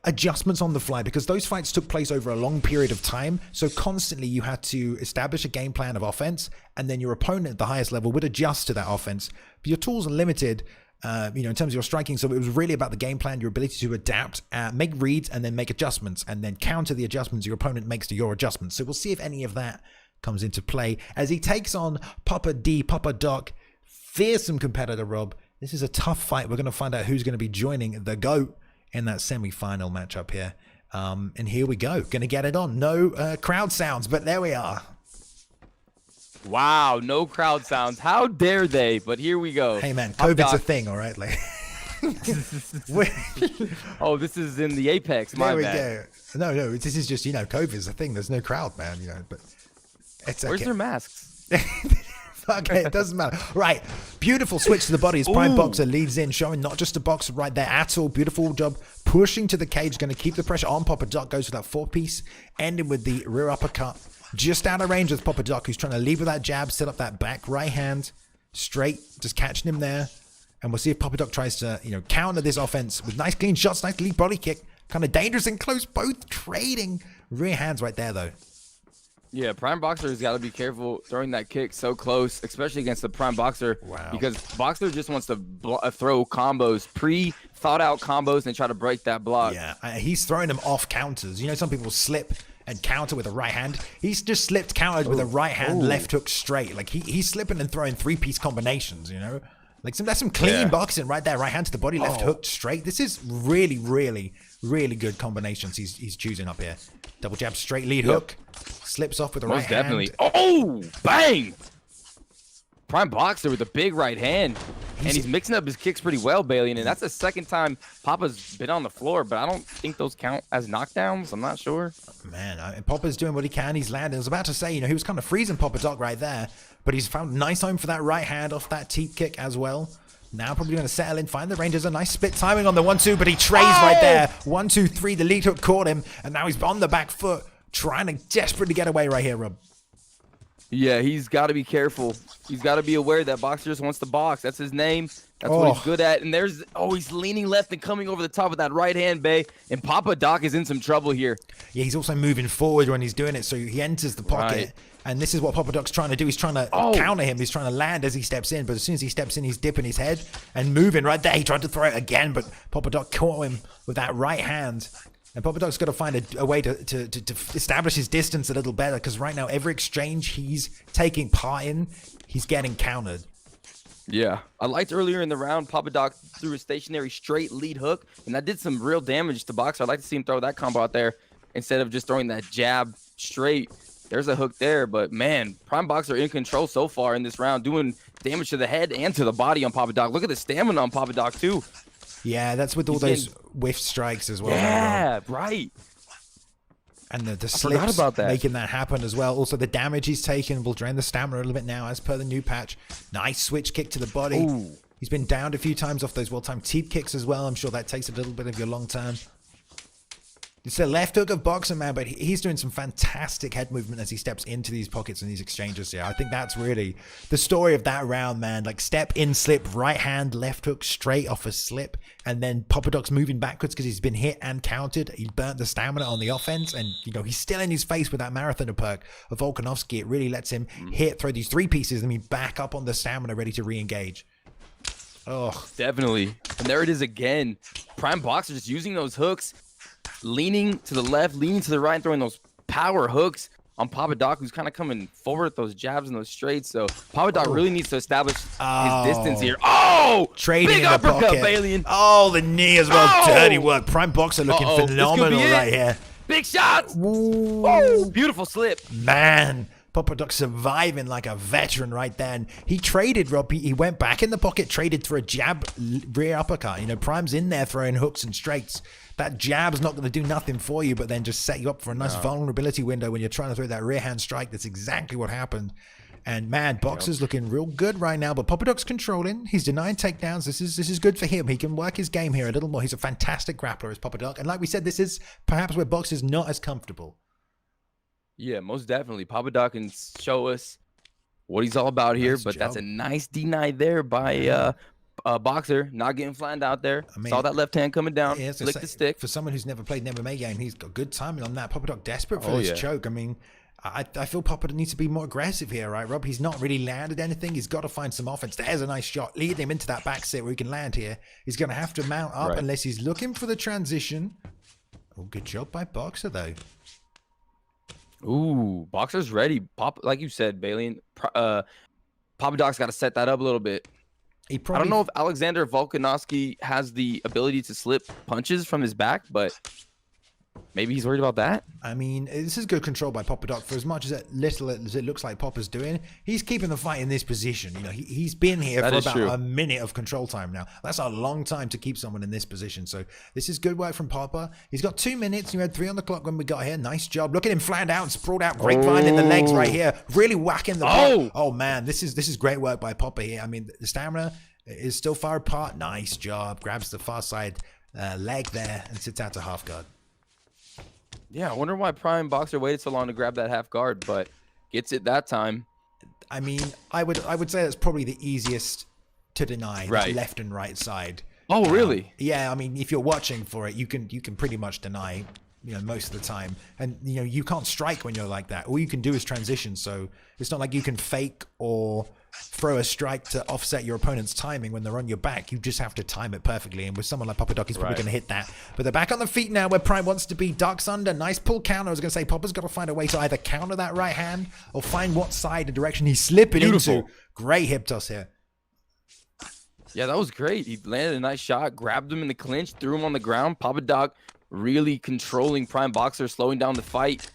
adjustments on the fly, because those fights took place over a long period of time. So constantly you had to establish a game plan of offense, and then your opponent at the highest level would adjust to that offense. But your tools are limited, in terms of your striking. So it was really about the game plan, your ability to adapt, make reads, and then make adjustments, and then counter the adjustments your opponent makes to your adjustments. So we'll see if any of that comes into play as he takes on Papadoc. Fearsome competitor, Rob. This is a tough fight. We're going to find out who's going to be joining the GOAT in that semi-final matchup here. And here we go. Going to get it on. No crowd sounds, but there we are. Wow, no crowd sounds. How dare they? But here we go. Hey, man, COVID's a thing, all right? Like, oh, this is in the Apex. My bad. There we go. No, this is just, COVID's a thing. There's no crowd, man, but it's okay. Where's their masks? Okay, it doesn't matter. Right, beautiful switch to the body as Prime Boxer leads in, showing not just a boxer right there at all. Beautiful job pushing to the cage, going to keep the pressure on. Papadoc goes for that 4-piece, ending with the rear uppercut. Just out of range with Papadoc, who's trying to lead with that jab, set up that back right hand, straight, just catching him there. And we'll see if Papadoc tries to, counter this offense with nice clean shots, nice lead body kick. Kind of dangerous and close, both trading rear hands right there, though. Yeah, Prime Boxer has got to be careful throwing that kick so close, especially against the Prime Boxer. Wow. Because Boxer just wants to throw combos, pre-thought-out combos, and try to break that block. Yeah, he's throwing them off counters. Some people slip and counter with a right hand. He's just slipped countered with a right hand left hook straight. Like, he's slipping and throwing 3-piece combinations, Like, that's some clean boxing right there. Right hand to the body, left hook straight. This is really, really, really good combinations he's choosing up here. Double jab, straight lead hook. Slips off with the right hand. Most definitely. Oh, bang! Prime Boxer with a big right hand. And he's mixing up his kicks pretty well, Balian. And that's the second time Papa's been on the floor, but I don't think those count as knockdowns. I'm not sure. Man, Papa's doing what he can. He's landing. I was about to say, he was kind of freezing Papadoc right there, but he's found a nice home for that right hand off that teep kick as well. Now probably going to settle in, find the Rangers. A nice spit timing on the 1-2, but he trades right there. 1-2-3, the lead hook caught him, and now he's on the back foot, trying to desperately get away right here, Rob. Yeah, he's got to be careful. He's got to be aware that Boxer just wants to box. That's his name. That's what he's good at. And he's leaning left and coming over the top with that right hand, Bay. And Papadoc is in some trouble here. Yeah, he's also moving forward when he's doing it, so he enters the pocket. Right. And this is what Papadoc's trying to do. He's trying to counter him. He's trying to land as he steps in. But as soon as he steps in, he's dipping his head and moving right there. He tried to throw it again, but Papadoc caught him with that right hand. And Papadoc's got to find a way to establish his distance a little better, because right now every exchange he's taking part in, he's getting countered. Yeah, I liked earlier in the round, Papadoc threw a stationary straight lead hook, and that did some real damage to Boxer. I'd like to see him throw that combo out there instead of just throwing that jab straight. There's a hook there, but man, Prime Boxer in control so far in this round, doing damage to the head and to the body on Papadoc. Look at the stamina on Papadoc too. Yeah, that's with all those whiff strikes as well. Yeah, right. And the slips about that, making that happen as well. Also, the damage he's taken will drain the stamina a little bit now, as per the new patch. Nice switch kick to the body. Ooh. He's been downed a few times off those well-timed teep kicks as well. I'm sure that takes a little bit of your long term. It's a left hook of Boxer, man, but he's doing some fantastic head movement as he steps into these pockets and these exchanges here. I think that's really the story of that round, man. Like step in, slip, right hand, left hook, straight off a slip. And then Papadoc's moving backwards because he's been hit and countered. He burnt the stamina on the offense. And, you know, he's still in his face with that marathoner perk of Volkanovski. It really lets him throw these three pieces and be back up on the stamina, ready to re-engage. Oh, definitely. And there it is again. Prime Boxer just using those hooks, leaning to the left, leaning to the right, and throwing those power hooks on Papadoc, who's kind of coming forward with those jabs and those straights. So Papadoc really needs to establish his distance here. Oh, trading big in the uppercut, pocket. Balian. Oh, the knee as well. Dirty work. Prime Boxer looking phenomenal right here. Big shots. Ooh, beautiful slip. Man, Papadoc surviving like a veteran right there. And he traded, Rob. He went back in the pocket, traded for a jab rear uppercut. You know, Prime's in there throwing hooks and straights. That jab's not going to do nothing for you, but then just set you up for a nice vulnerability window when you're trying to throw that rear hand strike. That's exactly what happened. And man, Boxer's looking real good right now, but Papadoc's controlling. He's denying takedowns. This is good for him. He can work his game here a little more. He's a fantastic grappler as Papadoc. And like we said, this is perhaps where Boxer's not as comfortable. Yeah, most definitely. Papadoc can show us what he's all about here, but that's a nice deny there by Boxer, not getting flattened out there. I mean, saw that left hand coming down, licked the stick. For someone who's never played an MMA game, he's got good timing on that. Papadoc desperate for this choke. I mean, I feel Papadoc needs to be more aggressive here, right, Rob? He's not really landed anything. He's got to find some offense. There's a nice shot. Lead him into that back sit where he can land here. He's going to have to mount up unless he's looking for the transition. Oh, good job by Boxer, though. Ooh, Boxer's ready. Like you said, Balian. Papadoc's got to set that up a little bit. I don't know if Alexander Volkanovski has the ability to slip punches from his back, but maybe he's worried about that. I mean, this is good control by Papadoc. For as much as little as it looks like Papa's doing, he's keeping the fight in this position. You know, he's been here for about a minute of control time now. That's a long time to keep someone in this position. So this is good work from Papa. He's got 2 minutes. You had 3 on the clock when we got here. Nice job. Look at him flattened out and sprawled out. Grapevine in the legs right here. Really whacking the Oh man, this is great work by Papa here. I mean, the stamina is still far apart. Nice job. Grabs the far side leg there and sits out to half guard. Yeah, I wonder why Prime Boxer waited so long to grab that half guard, but gets it that time. I mean, I would say that's probably the easiest to deny, left and right side. Oh, really? Yeah, I mean, if you're watching for it, you can pretty much deny, you know, most of the time. And, you know, you can't strike when you're like that. All you can do is transition. So it's not like you can fake or throw a strike to offset your opponent's timing when they're on your back. You just have to time it perfectly. And with someone like Papadoc, he's probably going to hit that. But they're back on the feet now where Prime wants to be. Ducks under. Nice pull counter. I was going to say Papa's got to find a way to either counter that right hand or find what side and direction he's slipping into. Great hip toss here. Yeah, that was great. He landed a nice shot, grabbed him in the clinch, threw him on the ground. Papadoc really controlling Prime Boxer, slowing down the fight.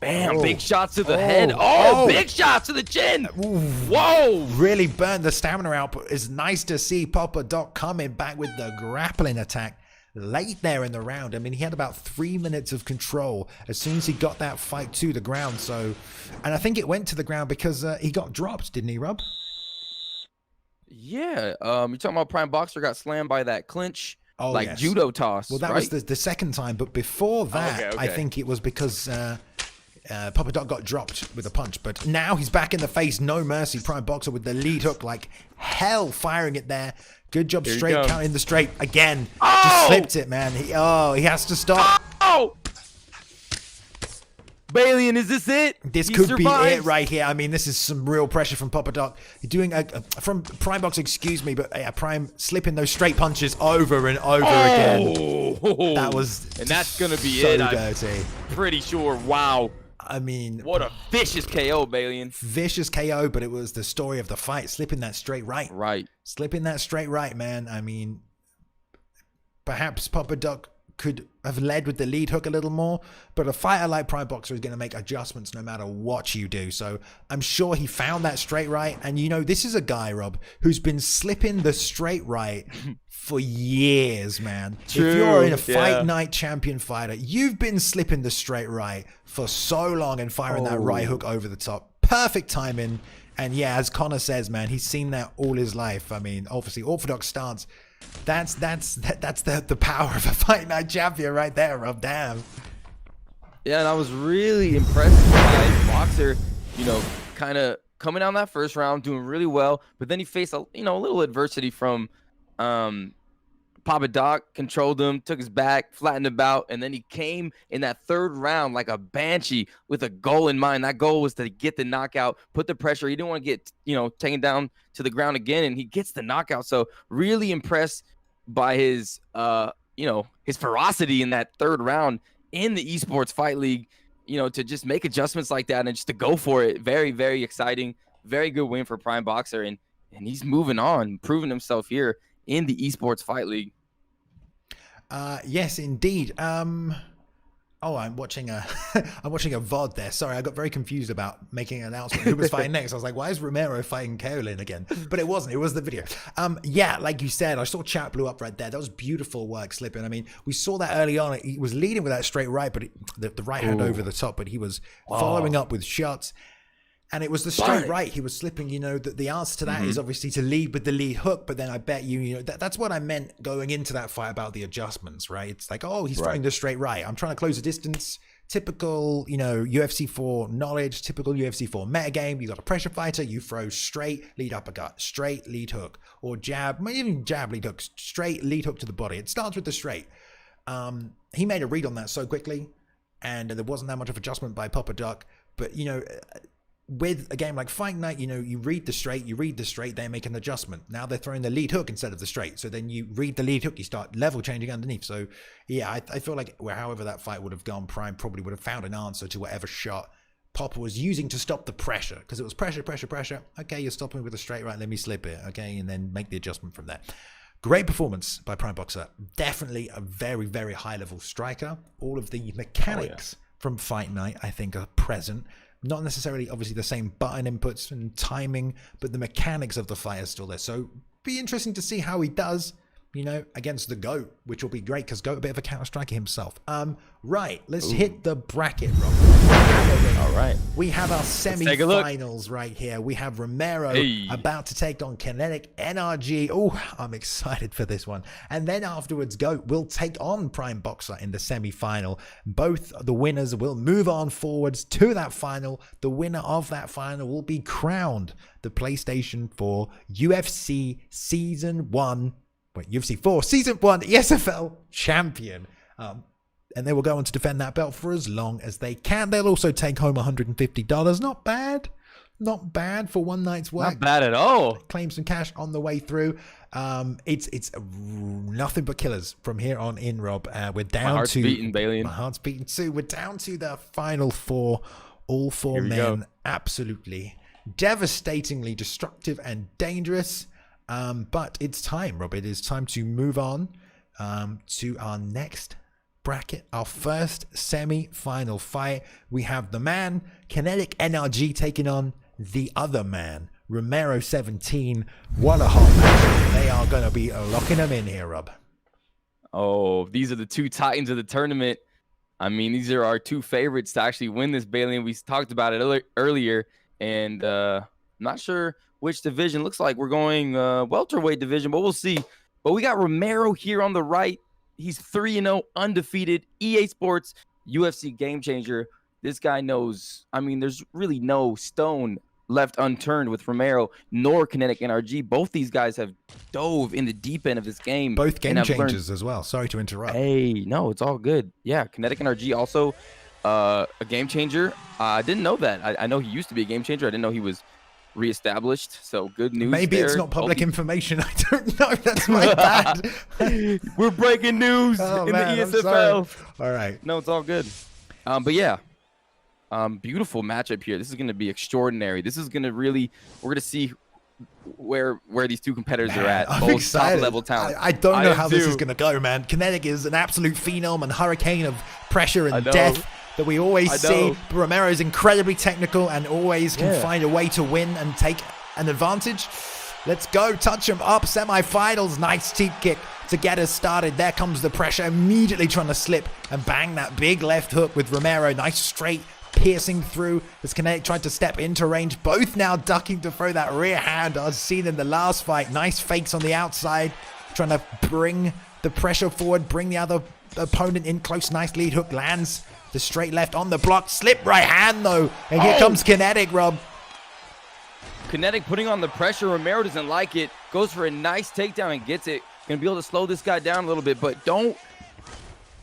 Bam, big shots to the head. Big shots to the chin. Whoa. Really burned the stamina out, but it's nice to see Papadoc coming back with the grappling attack late there in the round. I mean, he had about 3 minutes of control as soon as he got that fight to the ground. So, and I think it went to the ground because he got dropped, didn't he, Rob? Yeah. You're talking about Prime Boxer got slammed by that clinch. Judo toss. Well, that was the second time, but before that, I think it was because Papadoc got dropped with a punch, but now he's back in the face. No mercy. Prime Boxer with the lead hook like hell, firing it there. Good job, straight counting the straight again. Just slipped it, man. He has to stop. Oh! Balian, is this it? This could be it right here. I mean, this is some real pressure from Papadoc. Doing from Prime Box, excuse me, but Prime slipping those straight punches over and over again. That was, and that's gonna be so it. Dirty. I'm pretty sure. Wow. I mean, what a vicious KO, Balian. Vicious KO, but it was the story of the fight. Slipping that straight right. Right. Slipping that straight right, man. I mean, perhaps Papadoc could have led with the lead hook a little more, but a fighter like Prime Boxer is going to make adjustments no matter what you do. So I'm sure he found that straight right. And you know, this is a guy, Rob, who's been slipping the straight right for years, man. True. If you're in a fight night champion fighter, you've been slipping the straight right for so long and firing that right hook over the top. Perfect timing. And yeah, as Connor says, man, he's seen that all his life. I mean, obviously orthodox stance. That's the power of a fight night champion right there, Rob. Damn. Yeah, and I was really impressed by Boxer, you know, kind of coming down that first round, doing really well, but then he faced a little adversity from Papadoc, controlled him, took his back, flattened him out, and then he came in that third round like a banshee with a goal in mind. That goal was to get the knockout, put the pressure. He didn't want to get, taken down to the ground again, and he gets the knockout. So really impressed by his, his ferocity in that third round in the Esports Fight League, to just make adjustments like that and just to go for it. Very, very exciting. Very good win for Prime Boxer, and he's moving on, proving himself here in the Esports Fight League. Yes, indeed. I'm watching a VOD there. Sorry, I got very confused about making an announcement who was fighting next. I was like, why is Romero fighting Kaolin again? But it wasn't. It was the video. Yeah, like you said, I saw chat blew up right there. That was beautiful work slipping. I mean, we saw that early on. He was leading with that straight right, but the right hand over the top, but he was following up with shots. And it was the straight right. He was slipping, the answer to that is obviously to lead with the lead hook. But then I bet that's what I meant going into that fight about the adjustments, right? It's like, he's throwing the straight right. I'm trying to close the distance. Typical, UFC 4 knowledge, typical UFC 4 metagame. You got a pressure fighter, you throw straight lead uppercut, straight lead hook, or jab, maybe even jab lead hook, straight lead hook to the body. It starts with the straight. He made a read on that so quickly, and there wasn't that much of adjustment by Papadoc. But, with a game like Fight Night, you read the straight, they make an adjustment. Now they're throwing the lead hook instead of the straight. So then you read the lead hook, you start level changing underneath. So yeah, I feel like however that fight would have gone, Prime probably would have found an answer to whatever shot Papa was using to stop the pressure. Because it was pressure. Okay, you're stopping with a straight right, let me slip it. Okay, and then make the adjustment from there. Great performance by Prime Boxer. Definitely a very, very high level striker. All of the mechanics from Fight Night, I think, are present. Not necessarily, obviously, the same button inputs and timing, but the mechanics of the fight are still there. So, be interesting to see how he does, against the GOAT, which will be great because GOAT a bit of a counter-striker himself. Right, let's hit the bracket, Rob. All right. We have our semi-finals right here. We have Romero about to take on Kinetic NRG. Oh, I'm excited for this one. And then afterwards, GOAT will take on Prime Boxer in the semi-final. Both the winners will move on forwards to that final. The winner of that final will be crowned the PlayStation 4 UFC Season 1. UFC 4 Season 1 ESFL champion. And they will go on to defend that belt for as long as they can. They'll also take home $150. Not bad. Not bad for one night's work. Not bad at all. Claim some cash on the way through. It's nothing but killers from here on in, Rob. We're down to... My heart's beating, Balian. My heart's beating too. We're down to the final four. All four men. Absolutely devastatingly destructive and dangerous. But it's time, Rob. It is time to move on to our next bracket, our first semi-final fight. We have the man, Kinetic NRG, taking on the other man, Romero 17. What a hot match. They are going to be locking them in here, Rob. Oh, these are the two titans of the tournament. I mean, these are our two favorites to actually win this, Bailey. We talked about it earlier, and I'm not sure which division. Looks like we're going welterweight division, but we'll see. But we got Romero here on the right. He's 3-0, undefeated, EA Sports UFC game changer. This guy knows. I mean, there's really no stone left unturned with Romero nor Kinetic NRG. Both these guys have dove in the deep end of this game. Both game changers as well. Sorry to interrupt. Hey, no, it's all good. Yeah, Kinetic NRG also a game changer. I didn't know that. I know he used to be a game changer. I didn't know he was reestablished. So good news. Maybe there. It's not public information. I don't know. That's my bad. We're breaking news in man, the ESFL. All right. No, it's all good. But yeah. Beautiful matchup here. This is going to be extraordinary. This is going to really, we're going to see where these two competitors are at. I'm excited. Top level talent. I don't know how this is going to go, man. Kinetic is an absolute phenom and hurricane of pressure and death that we always see. But Romero is incredibly technical and always can find a way to win and take an advantage. Let's go. Touch him up. Semifinals. Nice teep kick to get us started. There comes the pressure. Immediately trying to slip and bang that big left hook with Romero. Nice straight piercing through as Kinetic tried to step into range. Both now ducking to throw that rear hand as seen in the last fight. Nice fakes on the outside, trying to bring the pressure forward, bring the other opponent in close. Nice lead hook lands. The straight left on the block. Slip right hand though. And here comes Kinetic, Rob. Kinetic putting on the pressure. Romero doesn't like it. Goes for a nice takedown and gets it. Gonna be able to slow this guy down a little bit, but don't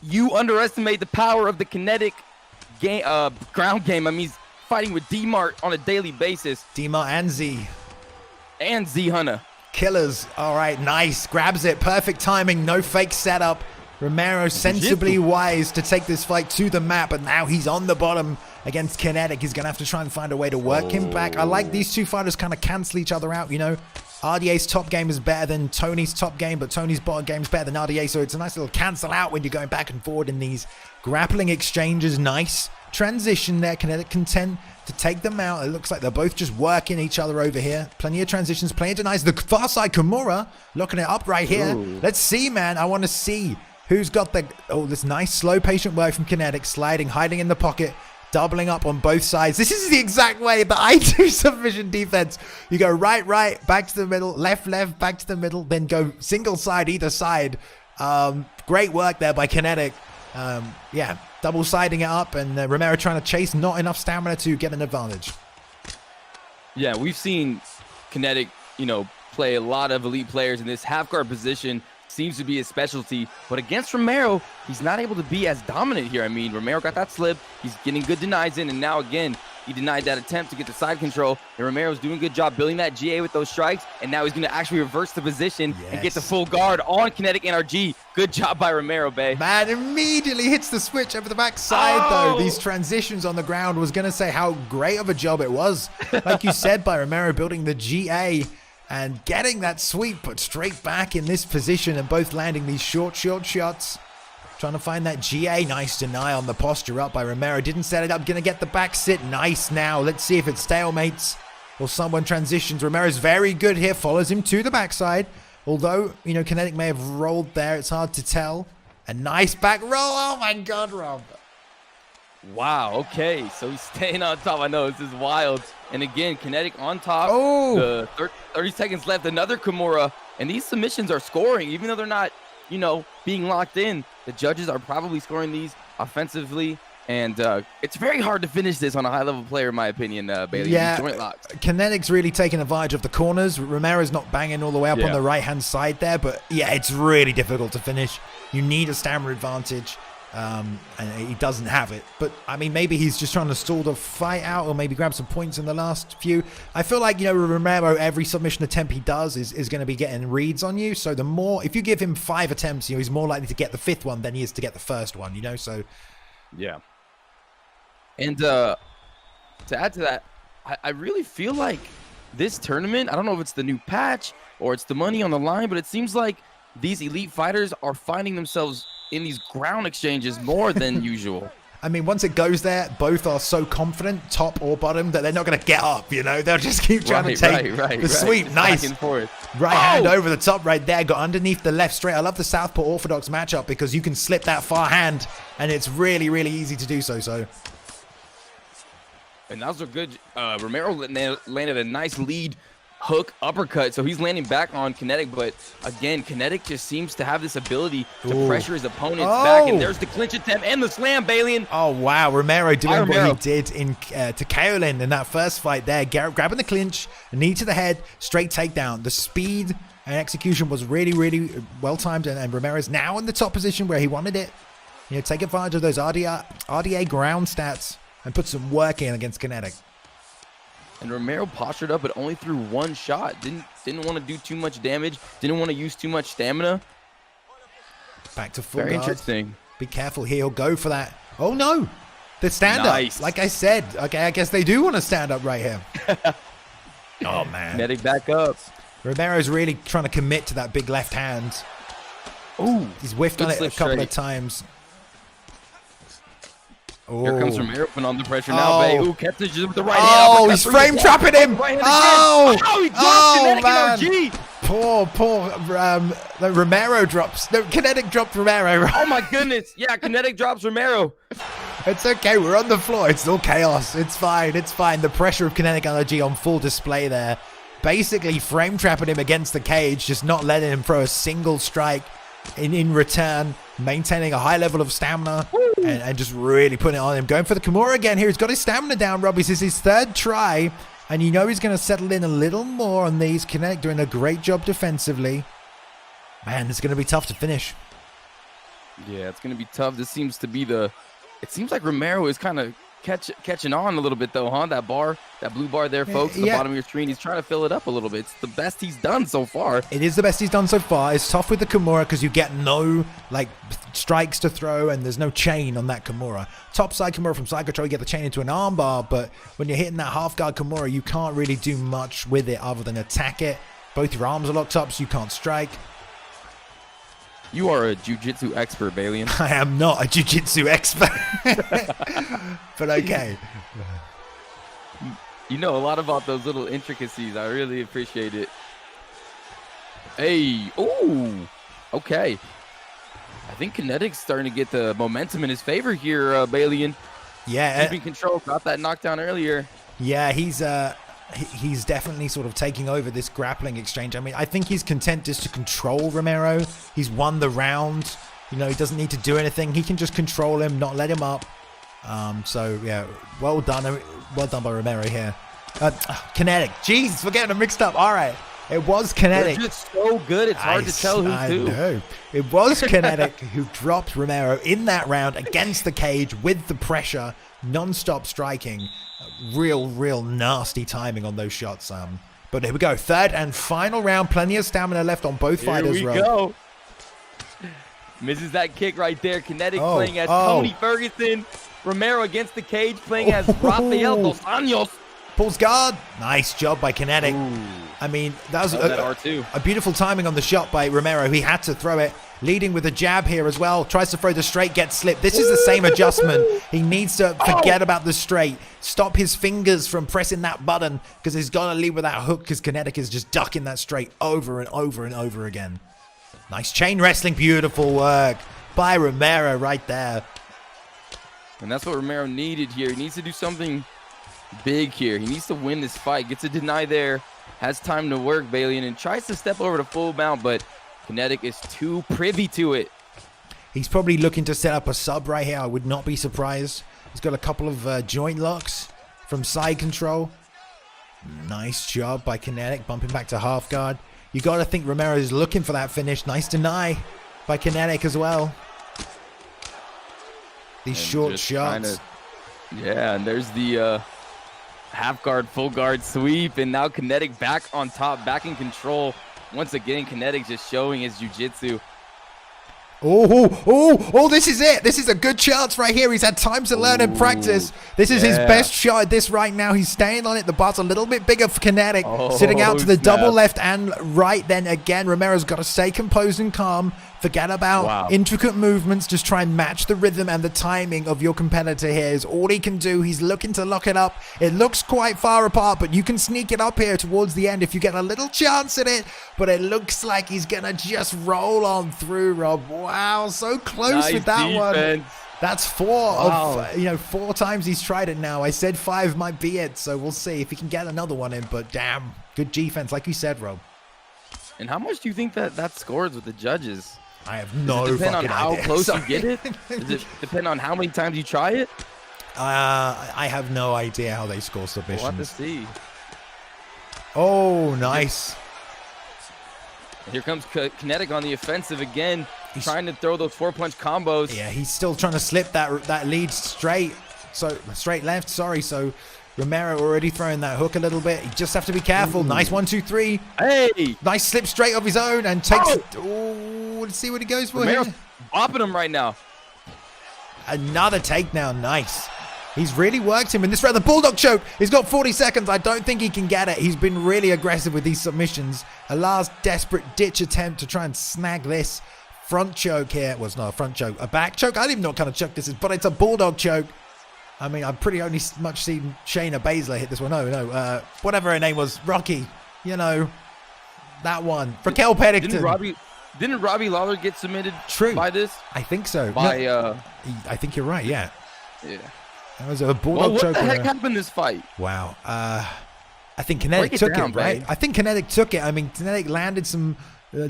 you underestimate the power of the Kinetic game, ground game. I mean, he's fighting with D-Mart on a daily basis. D-Mart and Z. And Z-Hunter. Killers. All right, nice. Grabs it. Perfect timing. No fake setup. Romero sensibly wise to take this fight to the mat, but now he's on the bottom against Kinetic. He's going to have to try and find a way to work him back. I like these two fighters kind of cancel each other out, you know. RDA's top game is better than Tony's top game, but Tony's bottom game is better than RDA, so it's a nice little cancel out when you're going back and forward in these grappling exchanges. Nice transition there. Kinetic content to take them out. It looks like they're both just working each other over here. Plenty of transitions, plenty of denies. The far side Kimura looking it up right here. Let's see, man. I want to see who's got the... Oh, this nice slow patient work from Kinetic. Sliding, hiding in the pocket. Doubling up on both sides. This is the exact way that I do submission defense. You go right, back to the middle, left, back to the middle, then go single side either side. Great work there by Kinetic. Yeah, double siding it up, and Romero trying to chase. Not enough stamina to get an advantage. Yeah, we've seen Kinetic, you know, play a lot of elite players in this half guard position. Seems to be his specialty, but against Romero, he's not able to be as dominant here. I mean, Romero got that slip, he's getting good denies in, and now again, he denied that attempt to get the side control, and Romero's doing a good job building that GA with those strikes, and now he's going to actually reverse the position and get the full guard on Kinetic NRG. Good job by Romero, babe. Man, immediately hits the switch over the backside, though. These transitions on the ground was going to say how great of a job it was. Like you said, by Romero building the GA, and getting that sweep put straight back in this position, and both landing these short shots. Trying to find that GA. Nice deny on the posture up by Romero. Didn't set it up. Going to get the back sit. Nice now. Let's see if it stalemates or someone transitions. Romero's very good here. Follows him to the backside. Although, you know, Kinetic may have rolled there. It's hard to tell. A nice back roll. Oh my God, Rob. Wow, okay. So he's staying on top. I know, this is wild. And again, Kinetic on top. Oh! 30 seconds left. Another Kimura. And these submissions are scoring, even though they're not, you know, being locked in. The judges are probably scoring these offensively. And it's very hard to finish this on a high-level player, in my opinion, Bailey. Yeah, joint locks. Kinetic's really taking advantage of the corners. Romero's not banging all the way up on the right-hand side there. But, yeah, it's really difficult to finish. You need a stamina advantage. And he doesn't have it, but I mean, maybe he's just trying to stall the fight out, or maybe grab some points in the last few. I feel like, you know, Romero, every submission attempt he does is going to be getting reads on you. So the more, if you give him 5 attempts, you know, he's more likely to get the 5th one than he is to get the 1st one, you know. So yeah. And to add to that, I really feel like this tournament, I don't know if it's the new patch or it's the money on the line, but it seems like these elite fighters are finding themselves in these ground exchanges more than usual. I mean, once it goes there, both are so confident, top or bottom, that they're not going to get up, you know? They'll just keep trying to take the sweep. Just nice. back and forth. Right hand over the top right there. Got underneath the left straight. I love the Southpaw Orthodox matchup because you can slip that far hand, and it's really, really easy to do so. And that was a good... Romero landed a nice lead hook, uppercut. So he's landing back on Kinetic, but again, Kinetic just seems to have this ability to pressure his opponents back. And there's the clinch attempt and the slam, Balian. Oh, wow. Romero doing what he did to Kaolin in that first fight there. Grabbing the clinch, knee to the head, straight takedown. The speed and execution was really, really well timed. And Romero's now in the top position where he wanted it. You know, take advantage of those RDA ground stats and put some work in against Kinetic. And Romero postured up, but only threw one shot. Didn't want to do too much damage. Didn't want to use too much stamina. Back to full Very guard. interesting. Be careful here. He'll go for that. Oh, no. The stand-up. Nice. Like I said. Okay, I guess they do want to stand up right here. Oh, man. Kinetic back up. Romero's really trying to commit to that big left hand. Ooh, He's whiffed on it a couple of times. Here comes Romero putting on the pressure now, babe. Ooh, kept it just with the right hand. Oh, he's frame trapping him. Oh, he dropped Kinetic NRG. Poor Romero drops. No, Kinetic dropped Romero. Oh my goodness. Yeah, Kinetic drops Romero. It's okay. We're on the floor. It's all chaos. It's fine. It's fine. The pressure of Kinetic NRG on full display there. Basically frame trapping him against the cage, just not letting him throw a single strike in return, maintaining a high level of stamina and just really putting it on him. Going for the Kimura again here. He's got his stamina down, Rob. This is his third try, and you know he's going to settle in a little more on these. Kinetic doing a great job defensively. Man, it's going to be tough to finish. Yeah, it's going to be tough. This seems to be the... It seems like Romero is kind of catching on a little bit, though, huh? That blue bar there, folks, at the bottom of your screen. He's trying to fill it up a little bit. It's the best he's done so far. It is the best he's done so far. It's tough with the Kimura because you get no strikes to throw, and there's no chain on that Kimura. Top side Kimura from side control, you get the chain into an armbar, but when you're hitting that half guard Kimura, you can't really do much with it other than attack it. Both your arms are locked up, so you can't strike. You are a jiu-jitsu expert, Balian. I am not a jiu-jitsu expert. But okay. You know a lot about those little intricacies. I really appreciate it. Hey. Ooh. Okay. I think Kinetic's starting to get the momentum in his favor here, Balian. Yeah. Keeping control. Got that knockdown earlier. Yeah, he's definitely sort of taking over this grappling exchange. I mean, I think he's content just to control Romero. He's won the round. You know, he doesn't need to do anything. He can just control him, not let him up. So, yeah, well done. Well done by Romero here. Kinetic. Jeez, we're getting them mixed up. All right. It was Kinetic. They're just so good, it's hard to tell who's who. I know. It was Kinetic who dropped Romero in that round against the cage with the pressure, non-stop striking. Real nasty timing on those shots. But here we go. Third and final round. Plenty of stamina left on both fighters. Here we go. Misses that kick right there. Kinetic playing as Tony Ferguson. Romero against the cage playing as Rafael Dos Anjos. Pulls guard. Nice job by Kinetic. Ooh. I mean, that was a beautiful timing on the shot by Romero. He had to throw it. Leading with a jab here as well. Tries to throw the straight, gets slipped. This is the same adjustment. He needs to forget about the straight. Stop his fingers from pressing that button because he's got to lead with that hook because Kinetic is just ducking that straight over and over and over again. Nice chain wrestling. Beautiful work by Romero right there. And that's what Romero needed here. He needs to do something big here. He needs to win this fight. Gets a deny there. Has time to work, Balian, and tries to step over to full mount, but Kinetic is too privy to it. He's probably looking to set up a sub right here. I would not be surprised. He's got a couple of joint locks from side control. Nice job by Kinetic, bumping back to half guard. You got to think Romero is looking for that finish. Nice deny by Kinetic as well. These short shots. Yeah, and there's the half guard, full guard sweep, and now Kinetic back on top, back in control. Once again, Kinetic just showing his jiu-jitsu. Oh, this is it. This is a good chance right here. He's had time to learn and practice. This is his best shot at this right now. He's staying on it. The bar's a little bit bigger for Kinetic. Sitting out to the double left and right. Then again, Romero's got to stay composed and calm. Forget about intricate movements. Just try and match the rhythm and the timing of your competitor here is all he can do. He's looking to lock it up. It looks quite far apart, but you can sneak it up here towards the end if you get a little chance at it. But it looks like he's going to just roll on through, Rob. Wow, so close with that one. That's four of, 4 times he's tried it now. I said 5 might be it, so we'll see if he can get another one in, but damn. Good defense, like you said, Rob. And how much do you think that scores with the judges? I have no Does it depend on fucking how idea. close Sorry. you get it? Does it depend on how many times you try it? I have no idea how they score submissions. We'll have to see. Oh, nice. And here comes Kinetic on the offensive again, trying to throw those 4-punch combos. Yeah, he's still trying to slip that lead straight. So straight left, sorry. So Romero already throwing that hook a little bit. You just have to be careful. Nice 1, 2, 3. Hey! Nice slip straight of his own and takes. Oh, let's see what he goes for Romero's here. bopping him right now. Another takedown. Nice. He's really worked him in this round. The Bulldog choke. He's got 40 seconds. I don't think he can get it. He's been really aggressive with these submissions. A last desperate ditch attempt to try and snag this front choke here. Well, it's not a front choke. A back choke. I don't even know what kind of choke this is, but it's a Bulldog choke. I mean, I've pretty only much seen Shayna Baszler hit this one. No. Whatever her name was. Rocky. You know, that one. Raquel Pennington. Didn't Robbie Lawler get submitted by this? I think so. I think you're right, yeah. Yeah. That was a Bulldog choke. What the heck happened in this fight? Wow. I think Kinetic took it, right? I think Kinetic took it. I mean, Kinetic landed some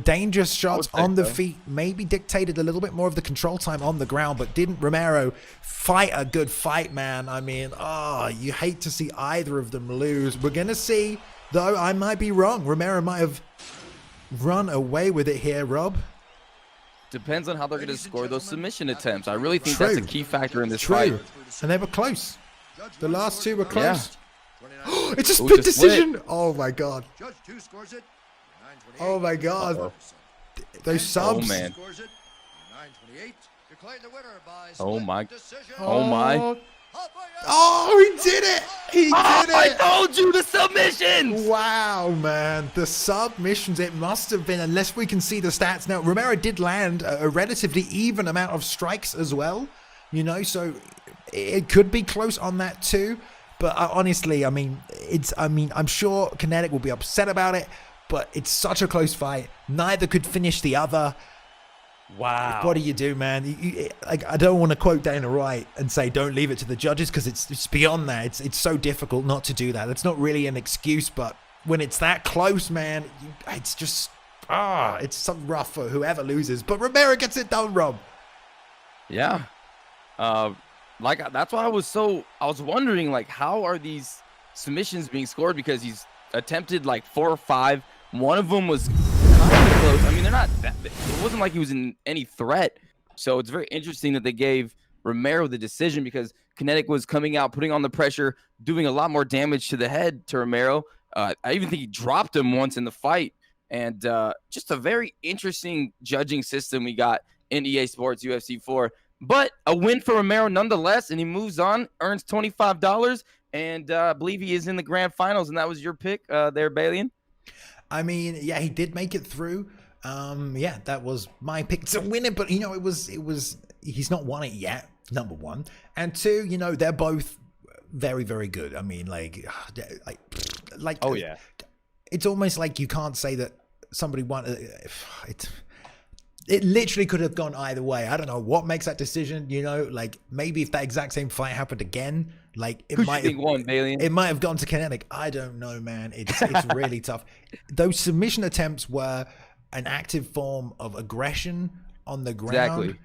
dangerous shots on the feet, maybe dictated a little bit more of the control time on the ground, but didn't Romero fight a good fight, man? I mean, you hate to see either of them lose. We're going to see, though. I might be wrong. Romero might have run away with it here, Rob. Depends on how they're going to score those submission attempts. I really think that's a key factor in this fight. And they were close. The last two were close. Yeah. It's a split decision. Oh, my God. Oh, my God. Those subs. Oh, man. Oh, my. Oh, my. Oh, he did it! He did it! I told you, the submissions! Wow, man. The submissions, it must have been, unless we can see the stats now. Romero did land a relatively even amount of strikes as well, you know, so it could be close on that too. But honestly, I mean, I'm sure Kinetic will be upset about it, but it's such a close fight. Neither could finish the other. Wow. What do you do, man? I don't want to quote Dana White and say don't leave it to the judges, because it's beyond that. It's so difficult not to do that. That's not really an excuse, but when it's that close, man, it's just it's so rough for whoever loses. But Romero gets it done, Rob. Yeah. That's why I was wondering, like, how are these submissions being scored? Because he's attempted like 4 or 5. One of them was kind of close. I mean, they're not that big. It wasn't like he was in any threat. So it's very interesting that they gave Romero the decision, because Kinetic was coming out, putting on the pressure, doing a lot more damage to the head to Romero. I even think he dropped him once in the fight. And just a very interesting judging system we got in EA Sports UFC 4. But a win for Romero nonetheless, and he moves on, earns $25, and I believe he is in the grand finals. And that was your pick there, Balian? I mean, yeah, he did make it through. Yeah, that was my pick to win it, but you know, it was he's not won it yet, number one. And two, you know, they're both very, very good. I mean, like oh yeah. It's almost like you can't say that somebody won it literally could have gone either way. I don't know what makes that decision, you know, like maybe if that exact same fight happened again, like it might have gone to Kinetic. I don't know, man. It's really tough. Those submission attempts were an active form of aggression on the ground. Exactly.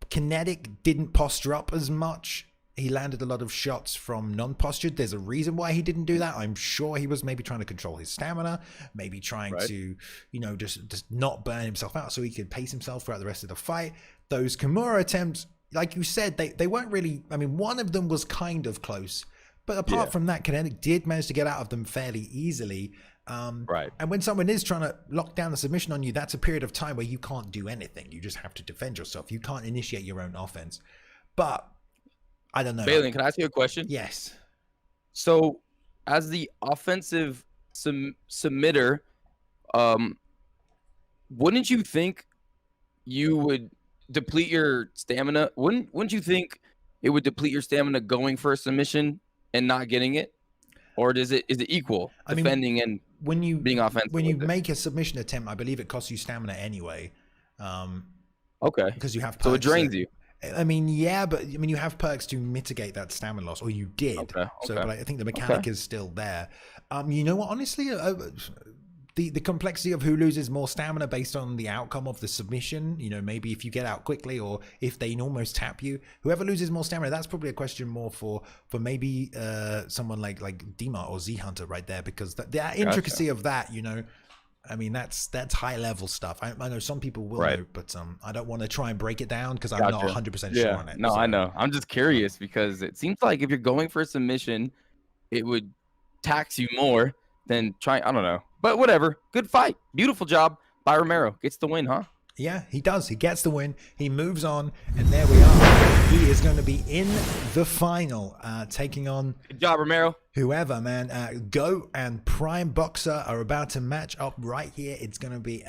Kinetic didn't posture up as much. He landed a lot of shots from non-postured. There's a reason why he didn't do that. I'm sure he was maybe trying to control his stamina, maybe trying to, you know, just not burn himself out so he could pace himself throughout the rest of the fight. Those Kimura attempts, like you said, they weren't really, I mean, one of them was kind of close, but apart from that, Kinetic did manage to get out of them fairly easily. And when someone is trying to lock down the submission on you, that's a period of time where you can't do anything. You just have to defend yourself. You can't initiate your own offense. But I don't know. Balian, can I ask you a question? Yes. So, as the offensive submitter, wouldn't you think you would deplete your stamina? Wouldn't you think it would deplete your stamina going for a submission and not getting it? Or is it equal, defending and being offensive? When you make a submission attempt, I believe it costs you stamina anyway. Okay. Because you have so it drains you. I mean, yeah, but I mean, you have perks to mitigate that stamina loss, or you did. Okay. So, but I think the mechanic is still there. You know what? Honestly, the complexity of who loses more stamina based on the outcome of the submission. You know, maybe if you get out quickly, or if they almost tap you, whoever loses more stamina. That's probably a question more for maybe someone like Dima or Z Hunter right there, because the intricacy of that, you know. I mean, that's high level stuff. I know some people will know, but I don't want to try and break it down because I'm not 100% sure on it. No, I know. I'm just curious because it seems like if you're going for a submission, it would tax you more than trying. I don't know, but whatever. Good fight. Beautiful job by Romero. Gets the win, huh? Yeah, he does. He gets the win. He moves on, and there we are. He is going to be in the final, taking on... Good job, Romero. Whoever, man. Goat and Prime Boxer are about to match up right here. It's going to be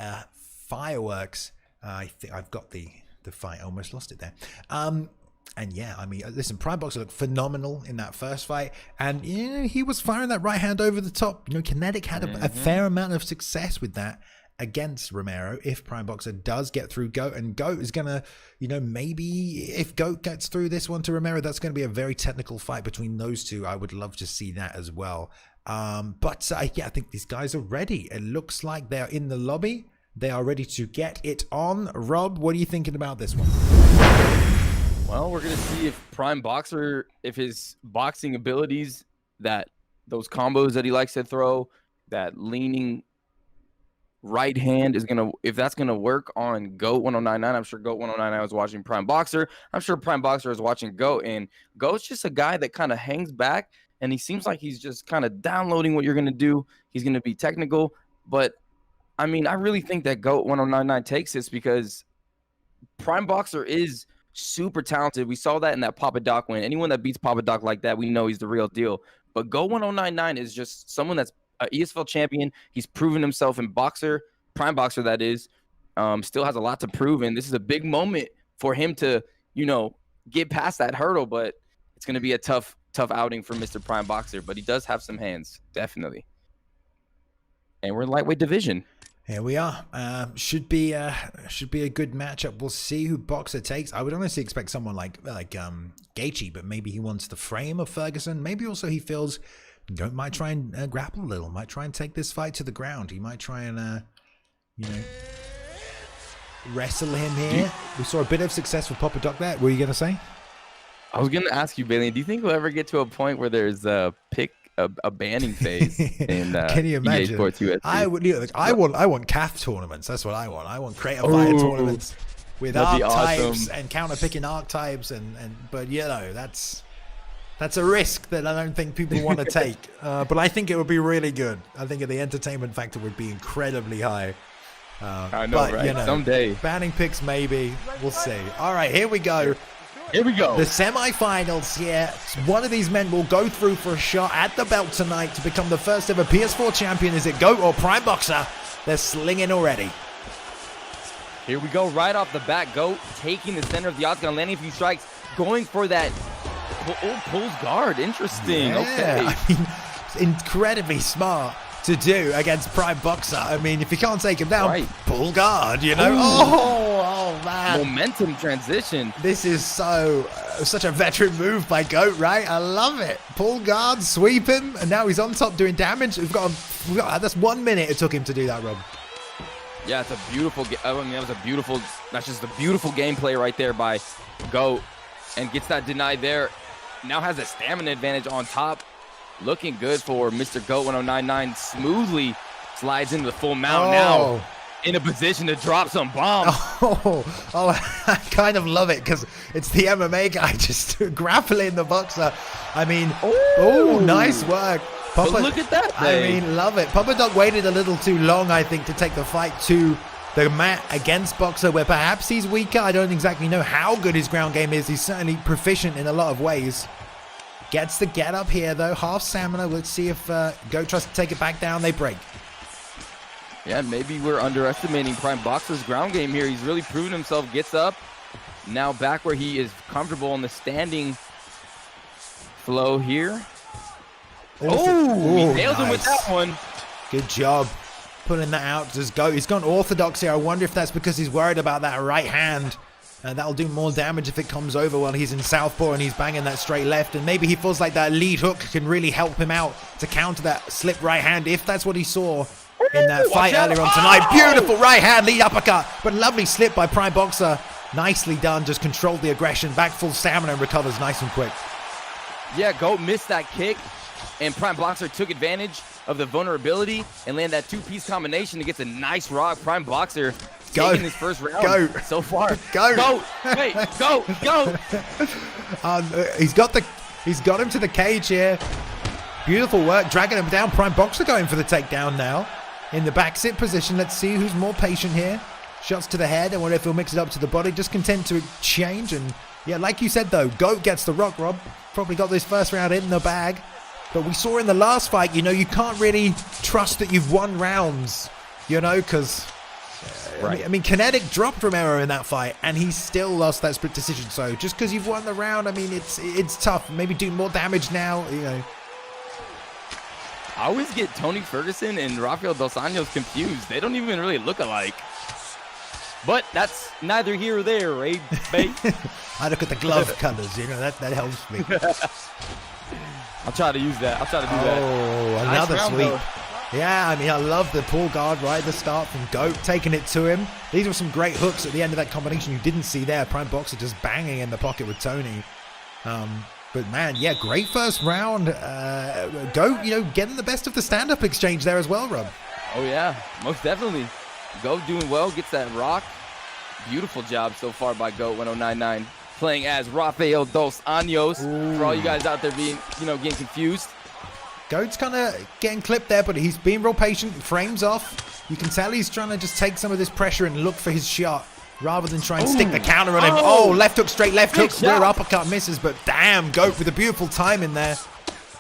fireworks. I think I've got the fight. I almost lost it there. And yeah, I mean, listen, Prime Boxer looked phenomenal in that first fight. And, you know, he was firing that right hand over the top. You know, Kinetic had a fair amount of success with that against Romero if Prime Boxer does get through Goat, and Goat is gonna, you know, maybe if Goat gets through this one to Romero, that's going to be a very technical fight between those two. I would love to see that as well. But yeah, I think these guys are ready. It looks like they're in the lobby. They are ready to get it on. Rob, what are you thinking about this one? Well, we're gonna see if Prime Boxer, if his boxing abilities, that those combos that he likes to throw, that leaning right hand is gonna, if that's gonna work on Goat 1099. I'm sure Goat 1099 was watching Prime Boxer. I'm sure Prime Boxer is watching Goat, and Goat's just a guy that kind of hangs back, and he seems like he's just kind of downloading what you're gonna do. He's gonna be technical, but I mean, I really think that Goat 1099 takes this because Prime Boxer is super talented. We saw that in that Papadoc win. Anyone that beats Papadoc like that, we know he's the real deal. But Goat 1099 is just someone that's an ESFL champion. He's proven himself in boxer, Prime Boxer that is. Still has a lot to prove, and this is a big moment for him to, you know, get past that hurdle. But it's going to be a tough outing for Mr. Prime Boxer. But he does have some hands, definitely. And we're in lightweight division. Here we are. Should be a good matchup. We'll see who Boxer takes. I would honestly expect someone like Gaethje, but maybe he wants the frame of Ferguson. Maybe also he feels Goat might try and grapple a little. Might try and take this fight to the ground. He might try and you know, wrestle him here. We saw a bit of success with Papadoc there. What were you gonna say? I was gonna ask you, Bailey. Do you think we'll ever get to a point where there's a banning phase in Can you imagine? EA Sports UFC? I would. I want CAF tournaments. That's what I want. I want creative fire tournaments with archetypes and counter picking archetypes but you know, that's a risk that I don't think people want to take. But I think it would be really good. I think the entertainment factor would be incredibly high. I know, but, right? You know, someday banning picks, maybe. We'll see. All right, here we go. Here we go. The semi-finals here. One of these men will go through for a shot at the belt tonight to become the first ever PS4 champion. Is it Goat or Prime Boxer? They're slinging already. Here we go. Right off the bat, Goat taking the center of the octagon, landing a few strikes, going for that pulls guard. Interesting. Yeah, okay. I mean, incredibly smart to do against Prime Boxer. I mean, if you can't take him down, pull guard, you know? Oh, man. Momentum transition. This is such a veteran move by Goat, right? I love it. Pull guard, sweep him, and now he's on top doing damage. We've got that's 1 minute it took him to do that, Rob. Yeah, it's a beautiful I mean, that's just a beautiful gameplay right there by Goat, and gets that denied there. Now has a stamina advantage on top. Looking good for Mr. Goat 1099. Smoothly slides into the full mount now. In a position to drop some bombs. I kind of love it because it's the MMA guy just grappling the boxer. I mean, nice work. But look at that thing. I mean, love it. Papadoc waited a little too long, I think, to take the fight to the mat against Boxer, where perhaps he's weaker. I don't exactly know how good his ground game is. He's certainly proficient in a lot of ways. Gets the get up here, though. Half stamina. Let's see if Goat tries to take it back down. They break. Yeah, maybe we're underestimating Prime Boxer's ground game here. He's really proven himself. Gets up. Now back where he is comfortable on the standing flow here. He nails him with that one. Good job putting that out. Does Goat. He's gone orthodox here. I wonder if that's because he's worried about that right hand. That'll do more damage if it comes over while he's in southpaw and he's banging that straight left. And maybe he feels like that lead hook can really help him out to counter that slip right hand, if that's what he saw in that fight earlier on tonight. Beautiful right hand lead uppercut, but lovely slip by Prime Boxer. Nicely done, just controlled the aggression, back full stamina and recovers nice and quick. Yeah, Goat missed that kick, and Prime Boxer took advantage of the vulnerability and landed that two-piece combination to get a nice rock. Prime Boxer taking his first round so far. Goat. Wait, go. He's got him to the cage here. Beautiful work, dragging him down. Prime Boxer going for the takedown now. In the back sit position, let's see who's more patient here. Shots to the head, and wonder if he'll mix it up to the body. Just content to exchange, and yeah, like you said though, Goat gets the rock, Rob. Probably got this first round in the bag. But we saw in the last fight, you know, you can't really trust that you've won rounds, you know, because I mean, Kinetic dropped Romero in that fight, and he still lost that split decision. So just because you've won the round, I mean, it's tough. Maybe do more damage now, you know. I always get Tony Ferguson and Rafael Dos Anjos confused. They don't even really look alike. But that's neither here or there, eh, babe? I look at the glove colors, you know, that helps me. I'll try to use that. I'll try to do that. Oh, another sweep. Yeah, I mean, I love the pull guard right at the start from Goat, taking it to him. These were some great hooks at the end of that combination you didn't see there. Prime Boxer just banging in the pocket with Tony. But man, yeah, great first round. Goat, you know, getting the best of the stand-up exchange there as well, Rob. Oh, yeah, most definitely. Goat doing well, gets that rock. Beautiful job so far by Goat 1099. Playing as Rafael Dos Anjos. Ooh. For all you guys out there being, you know, getting confused. Goat's kind of getting clipped there, but he's being real patient. Frames off. You can tell he's trying to just take some of this pressure and look for his shot rather than try and stick the counter on him. Oh, left hook, straight left hook. Rear uppercut misses, but damn, Goat with a beautiful time in there.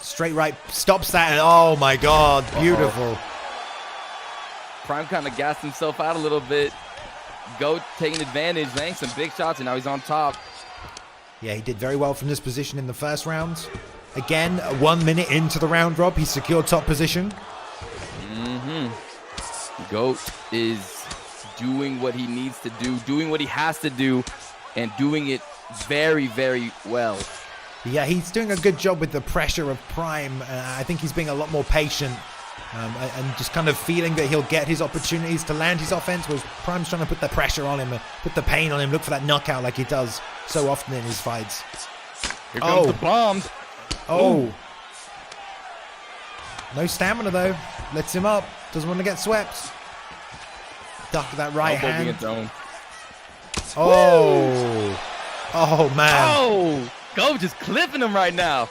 Straight right stops that, and oh my God, beautiful. Prime kind of gassed himself out a little bit. Goat taking advantage, landing some big shots, and now he's on top. Yeah, he did very well from this position in the first round. Again, 1 minute into the round, Rob, he secured top position. Goat is doing what he needs to do, doing what he has to do, and doing it very, very well. Yeah, he's doing a good job with the pressure of Prime. I think he's being a lot more patient. And just kind of feeling that he'll get his opportunities to land his offense, was Prime's trying to put the pressure on him, put the pain on him, look for that knockout like he does so often in his fights. Here comes the bomb. Oh. No stamina though. Lets him up. Doesn't want to get swept. Duck that right hand. Oh. Oh, man. Oh. Go just clipping him right now.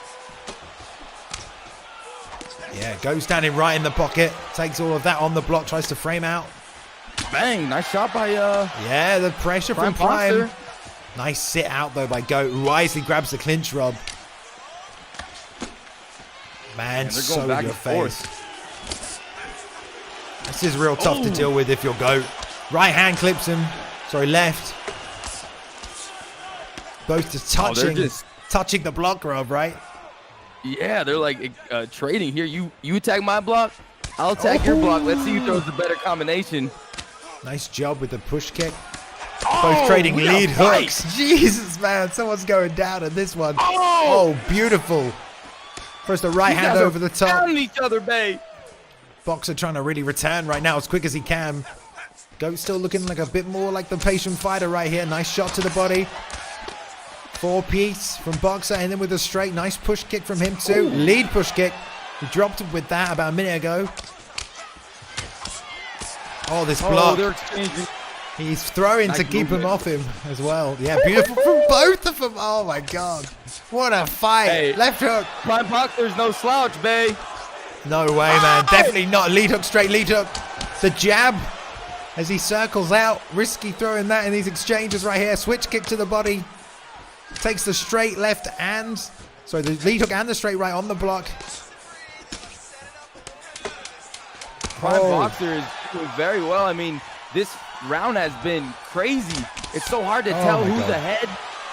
Yeah, Goat standing right in the pocket. Takes all of that on the block. Tries to frame out. Bang. Nice shot by... Yeah, the pressure from Prime. Nice sit out, though, by Goat. Wisely grabs the clinch, Rob. Man, so in your face. This is real tough to deal with if you're Goat. Right hand clips him. Sorry, left. Both just touching the block, Rob, right? Yeah, they're like trading here. You attack my block, I'll attack your block. Let's see who throws the better combination. Nice job with the push kick. Both trading lead hooks. Jesus, man, someone's going down in this one. Oh, beautiful. First the right hand over the top. Pounding each other, babe. Boxer trying to really return right now as quick as he can. Goat still looking like a bit more like the patient fighter right here. Nice shot to the body. 4-piece from Boxer, and then with a straight, nice push kick from him too. Lead push kick. He dropped it with that about a minute ago. Oh, this block. They're exchanging. He's throwing to keep him off him as well. Yeah, beautiful from both of them. Oh my God. What a fight. Hey, left hook. Prime Boxer's no slouch, babe. No way, man. Definitely not. Lead hook, straight lead hook. The jab as he circles out. Risky throwing that in these exchanges right here. Switch kick to the body. Takes the straight left and... So the lead hook and the straight right on the block. Prime Boxer is doing very well. I mean, this round has been crazy. It's so hard to tell who's ahead,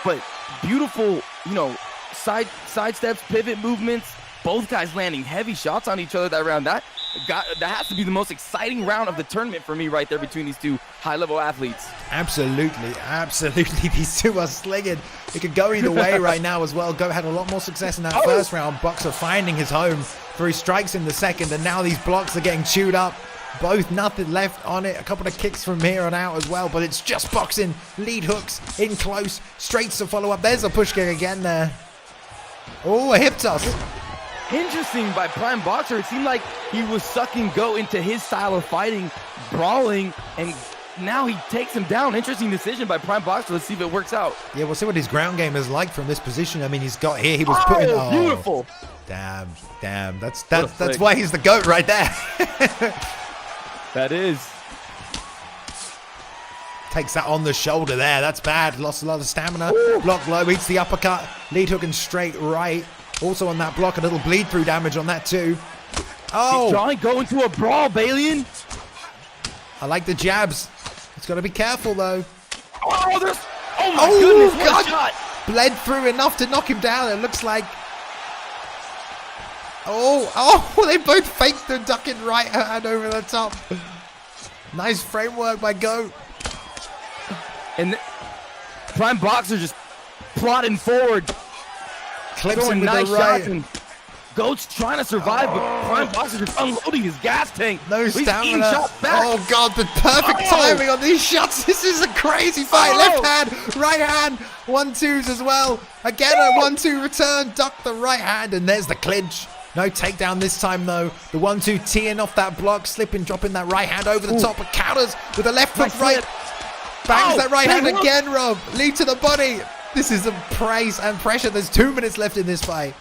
but beautiful, you know, side steps, pivot movements. Both guys landing heavy shots on each other that round. That that has to be the most exciting round of the tournament for me right there between these two high-level athletes. Absolutely, absolutely. These two are slinging. It could go either way right now as well. Goat had a lot more success in that first round. Boxer finding his home through strikes in the second, and now these blocks are getting chewed up. Both nothing left on it. A couple of kicks from here on out as well, but it's just boxing. Lead hooks in close. Straights to follow up. There's a push kick again there. Oh, a hip toss. Interesting by Prime Boxer. It seemed like he was sucking Goat into his style of fighting, brawling, and now he takes him down. Interesting decision by Prime Boxer. Let's see if it works out. Yeah, we'll see what his ground game is like from this position. I mean, he's got here. He was putting. Oh, beautiful. Damn. That's why he's the GOAT right there. That is. Takes that on the shoulder there. That's bad. Lost a lot of stamina. Block low. Eats the uppercut. Lead hook and straight right. Also on that block, a little bleed through damage on that too. Oh! He's trying to go into a brawl, Balian. I like the jabs. He's got to be careful though. Oh, there's. Oh my goodness! What a shot! Bled through enough to knock him down. It looks like. Oh! They both faked the ducking right hand over the top. Nice framework by Goat. And Prime Boxer just plodding forward. Clips him with nice the right. And Goat's trying to survive, but Prime Boxer just unloading his gas tank. No stamina. Oh god, the perfect timing on these shots. This is a crazy fight. Left hand, right hand, 1-2s as well. Again, a 1-2 return. Duck the right hand, and there's the clinch. No takedown this time though. The 1-2 teeing off that block, slipping, dropping that right hand over the top, but counters with a left hook right. Bangs that right hand again, Rob. Lead to the body. This is a praise and pressure. There's 2 minutes left in this fight.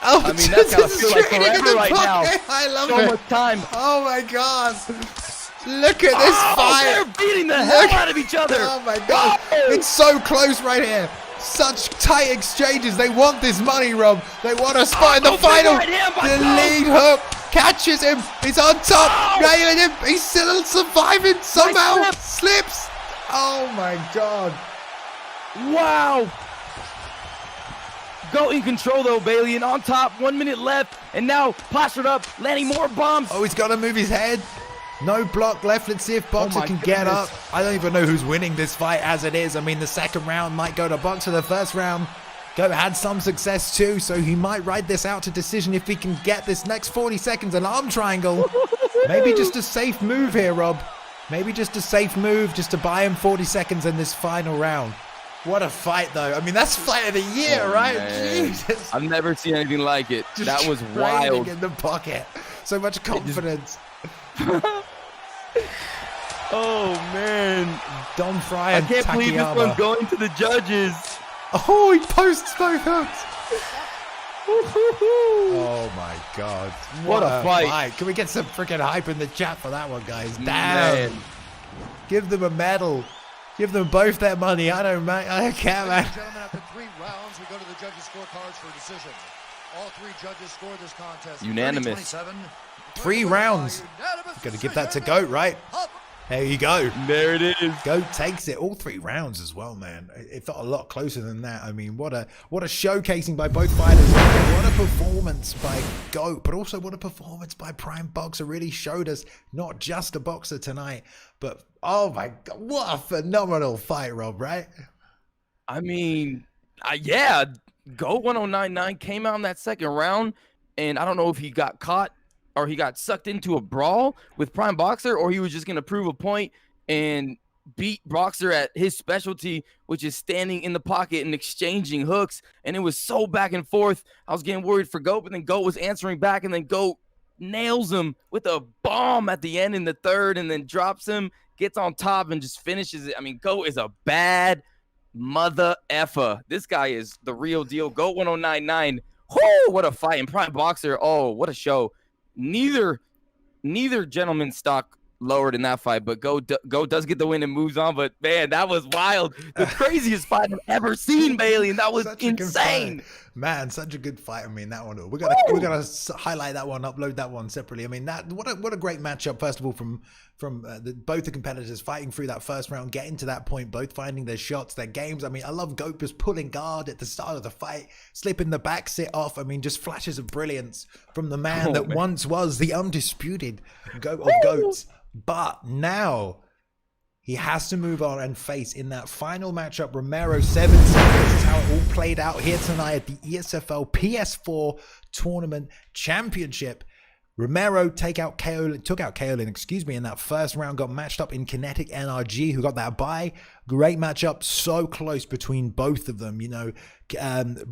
Oh, I mean, that's gotta feel like forever right now. I love so it. much time. Oh my god. Look at this fight. They're beating the hell out of each other. Oh my god. It's so close right here. Such tight exchanges. They want this money, Rob. They want a spot in the final. The lead hook catches him. He's on top. Nailing him. He's still surviving somehow. Slips. Oh my god. Wow. Go in control though, Balian on top. 1 minute left, and now plastered up, landing more bombs. Oh, he's got to move his head. No block left. Let's see if Boxer can get up. I don't even know who's winning this fight as it is. I mean, the second round might go to Boxer. The first round, Goat had some success too, so he might ride this out to decision if he can get this next 40 seconds. An arm triangle. Maybe just a safe move here, Rob. Maybe just a safe move just to buy him 40 seconds in this final round. What a fight, though. I mean, that's fight of the year, right? Man. Jesus. I've never seen anything like it. Just that was wild. In the pocket. So much confidence. Oh, man. Dom Fry and I can't believe this Takayama. one's going to the judges. Oh, he posts both hooks. Oh, my God. What a fight. Can we get some freaking hype in the chat for that one, guys? Damn. Man. Give them a medal. Give them both their money. I don't care, man. Gentlemen, after 3 rounds, we go to the judges' scorecards for decision. All 3 judges scored this contest. Unanimous. 3 rounds. Got to give that to Goat, right? There you go. There it is. Goat takes it. All 3 rounds as well, man. It felt a lot closer than that. I mean, what a showcasing by both fighters. What a performance by Goat, but also what a performance by Prime Boxer. Really showed us not just a boxer tonight, but oh my God, what a phenomenal fight, Rob, right? I mean, yeah, Goat 1099 came out in that second round, and I don't know if he got caught or he got sucked into a brawl with Prime Boxer, or he was just going to prove a point and beat Boxer at his specialty, which is standing in the pocket and exchanging hooks. And it was so back and forth. I was getting worried for Goat, but then Goat was answering back, and then Goat nails him with a bomb at the end in the third, and then drops him, gets on top, and just finishes it. I mean, Goat is a bad mother effer. This guy is the real deal. Goat 1099. Whoo, what a fight. And Prime Boxer, oh, what a show. Neither gentleman's stock lowered in that fight, but Goat does get the win and moves on. But man, that was wild. The craziest fight I've ever seen, Bailey, and that was insane. Man, such a good fight. I mean, that one. We're gonna highlight that one, upload that one separately. I mean, what a great matchup. First of all, from both the competitors fighting through that first round, getting to that point, both finding their shots, their games. I mean, I love Goat just pulling guard at the start of the fight, slipping the back sit off. I mean, just flashes of brilliance from the man that once was the undisputed GOAT of GOATs, but now he has to move on and face in that final matchup Romero 7-7. This is how it all played out here tonight at the ESFL PS4 Tournament Championship. Romero took out Kaolin, in that first round, got matched up in Kinetic NRG, who got that bye. Great matchup, so close between both of them. You know,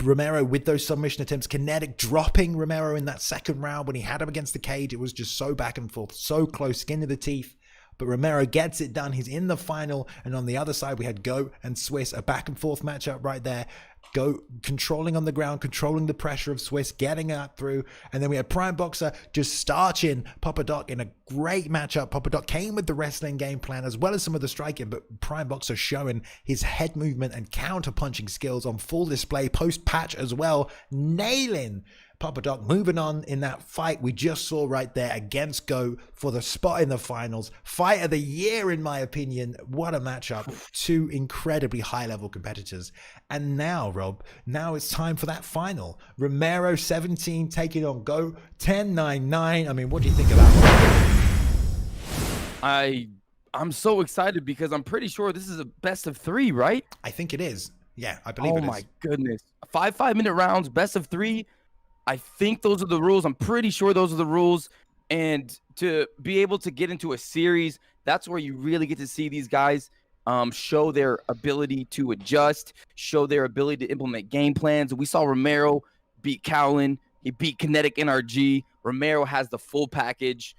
Romero with those submission attempts, Kinetic dropping Romero in that second round when he had him against the cage. It was just so back and forth, so close, skin to the teeth. But Romero gets it done. He's in the final. And on the other side, we had Goat and Swiss, a back and forth matchup right there. Goat controlling on the ground, controlling the pressure of Swiss, getting out through. And then we had Prime Boxer just starching Papadoc in a great matchup. Papadoc came with the wrestling game plan as well as some of the striking, but Prime Boxer showing his head movement and counter punching skills on full display, post patch as well, nailing Papadoc. Moving on in that fight we just saw right there against Go for the spot in the finals. Fight of the year, in my opinion. What a matchup. Two incredibly high-level competitors. And now, Rob, now it's time for that final. Romero 17 taking on Go 10-9-9. I mean, what do you think of that one? I'm so excited because I'm pretty sure this is a best of 3, right? I think it is. Yeah, I believe it is. Oh my goodness. 5-minute rounds, best of 3. I think those are the rules. I'm pretty sure those are the rules. And to be able to get into a series, that's where you really get to see these guys show their ability to adjust, show their ability to implement game plans. We saw Romero beat Kaolin. He beat Kinetic NRG. Romero has the full package,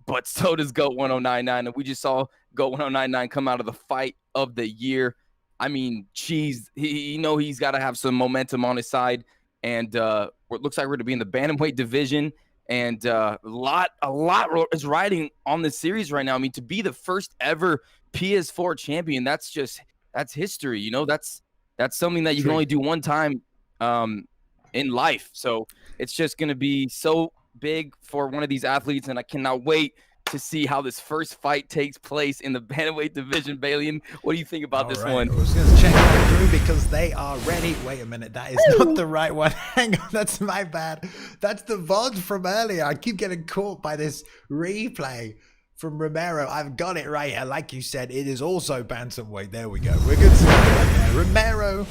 but so does GOAT 1099. And we just saw GOAT 1099 come out of the fight of the year. I mean, geez, he's got to have some momentum on his side. And it looks like we're going to be in the bantamweight division, and a lot is riding on this series right now. I mean, to be the first ever PS4 champion, that's history. You know, that's something that you can only do one time in life. So it's just going to be so big for one of these athletes, and I cannot wait to see how this first fight takes place in the bantamweight division. Balian, what do you think about this one? I was going to check that through because they are ready. Wait a minute, that is not the right one. Hang on, that's my bad. That's the VOD from earlier. I keep getting caught by this replay from Romero. I've got it right here. Like you said, it is also bantamweight. There we go. We're good to see right there. Romero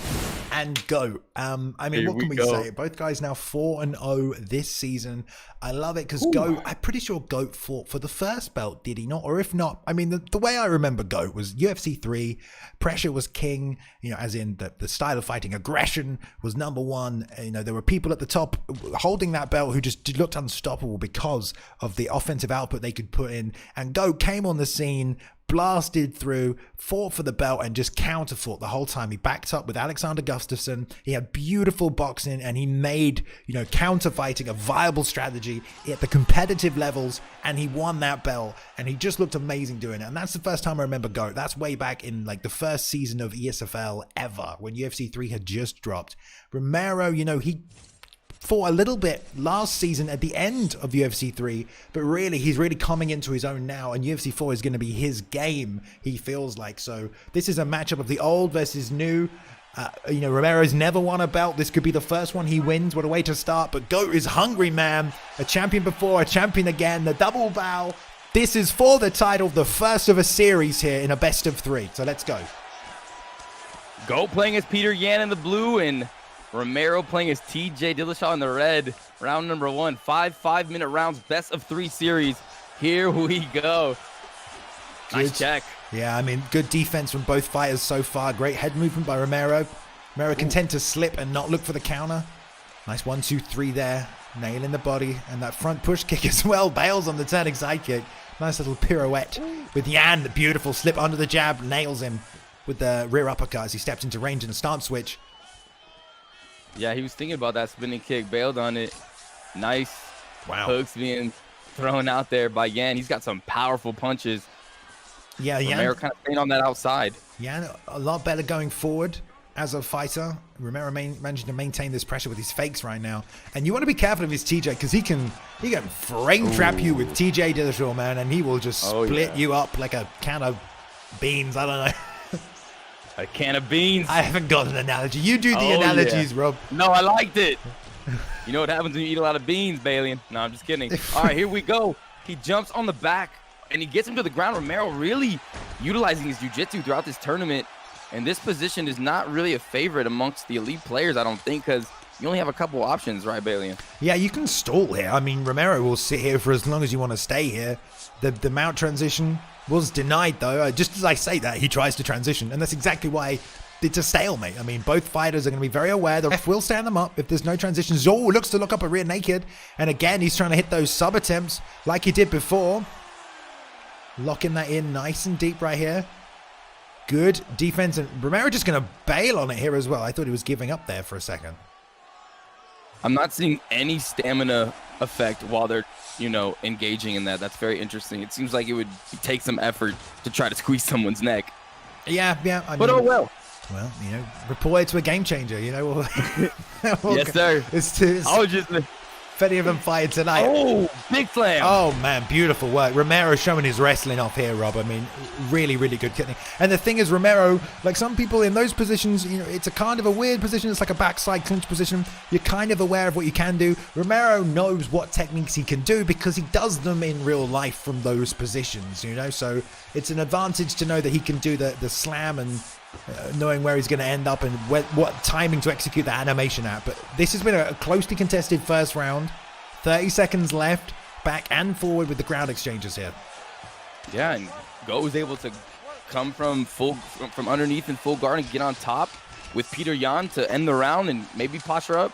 and Goat. I mean, here what can we say? Both guys now 4-0 this season. I love it because Goat, I'm pretty sure Goat fought for the first belt, did he not? Or if not, I mean, the way I remember Goat was UFC 3, pressure was king, you know, as in the style of fighting, aggression was #1. You know, there were people at the top holding that belt who just looked unstoppable because of the offensive output they could put in. And Goat came on the scene, blasted through, fought for the belt, and just counterfought the whole time. He backed up with Alexander Gustafsson. He had beautiful boxing, and he made, you know, counter fighting a viable strategy at the competitive levels, and he won that belt, and he just looked amazing doing it. And that's the first time I remember Goat. That's way back in like the first season of ESFL ever, when UFC 3 had just dropped. Romero, you know, he fought a little bit last season at the end of UFC 3, but really he's really coming into his own now, and UFC 4 is going to be his game, he feels like. So this is a matchup of the old versus new. You know, Romero's never won a belt. This could be the first one he wins. What a way to start. But Goat is hungry, man. A champion before, a champion again. The double bow. This is for the title, the first of a series here in a best of 3. So let's go. Goat playing as Peter Yan in the blue, and Romero playing as TJ Dillashaw in the red. Round number 1, 5-minute rounds, best of 3 series. Here we go. Nice check. Yeah, I mean, good defense from both fighters so far. Great head movement by Romero. Romero content to slip and not look for the counter. Nice 1-2-3 there. Nailing the body. And that front push kick as well. Bails on the turning side kick. Nice little pirouette with Yan. The beautiful slip under the jab. Nails him with the rear uppercut as he steps into range in a stance switch. Yeah, he was thinking about that spinning kick. Bailed on it. Nice. Wow. Hooks being thrown out there by Yan. He's got some powerful punches. Yeah, Romero kind of staying on that outside. Yeah, a lot better going forward. as a fighter. Romero managing to maintain this pressure with his fakes right now. And you want to be careful of his TJ because he can frame trap you with TJ Dillashaw, man, and he will just split you up like a can of beans. I don't know. A can of beans. I haven't got an analogy. You do the analogies, Rob. No, I liked it. You know what happens when you eat a lot of beans, Balian? No, I'm just kidding. All right, here we go. He jumps on the back, and he gets him to the ground. Romero really utilizing his jiu-jitsu throughout this tournament. And this position is not really a favorite amongst the elite players, I don't think, because you only have a couple options, right, Balian? Yeah, you can stall here. I mean, Romero will sit here for as long as you want to stay here. The mount transition was denied, though. Just as I say that, he tries to transition, and that's exactly why it's a stalemate. I mean, both fighters are going to be very aware. The ref will stand them up if there's no transition. Zor looks to look up a rear naked, and again, he's trying to hit those sub attempts like he did before. Locking that in nice and deep right here. Good defense, and Romero just going to bail on it here as well. I thought he was giving up there for a second. I'm not seeing any stamina effect while they're, engaging in that. That's very interesting. It seems like it would take some effort to try to squeeze someone's neck. Yeah. I mean, but oh well. Well, report to a game changer. Yes, sir. I was just. If any of them fight tonight. Oh, big slam. Oh, man, beautiful work. Romero showing his wrestling off here, Rob. I mean, really, really good kicking. And the thing is, Romero, like some people in those positions, it's a kind of a weird position. It's like a backside clinch position. You're kind of aware of what you can do. Romero knows what techniques he can do because he does them in real life from those positions, So it's an advantage to know that he can do the slam and knowing where he's going to end up and what timing to execute that animation at. But this has been a closely contested first round. 30 seconds left, back and forward with the ground exchanges here. Yeah, and Go was able to come from underneath in full guard and get on top with Peter Yan to end the round and maybe posture up.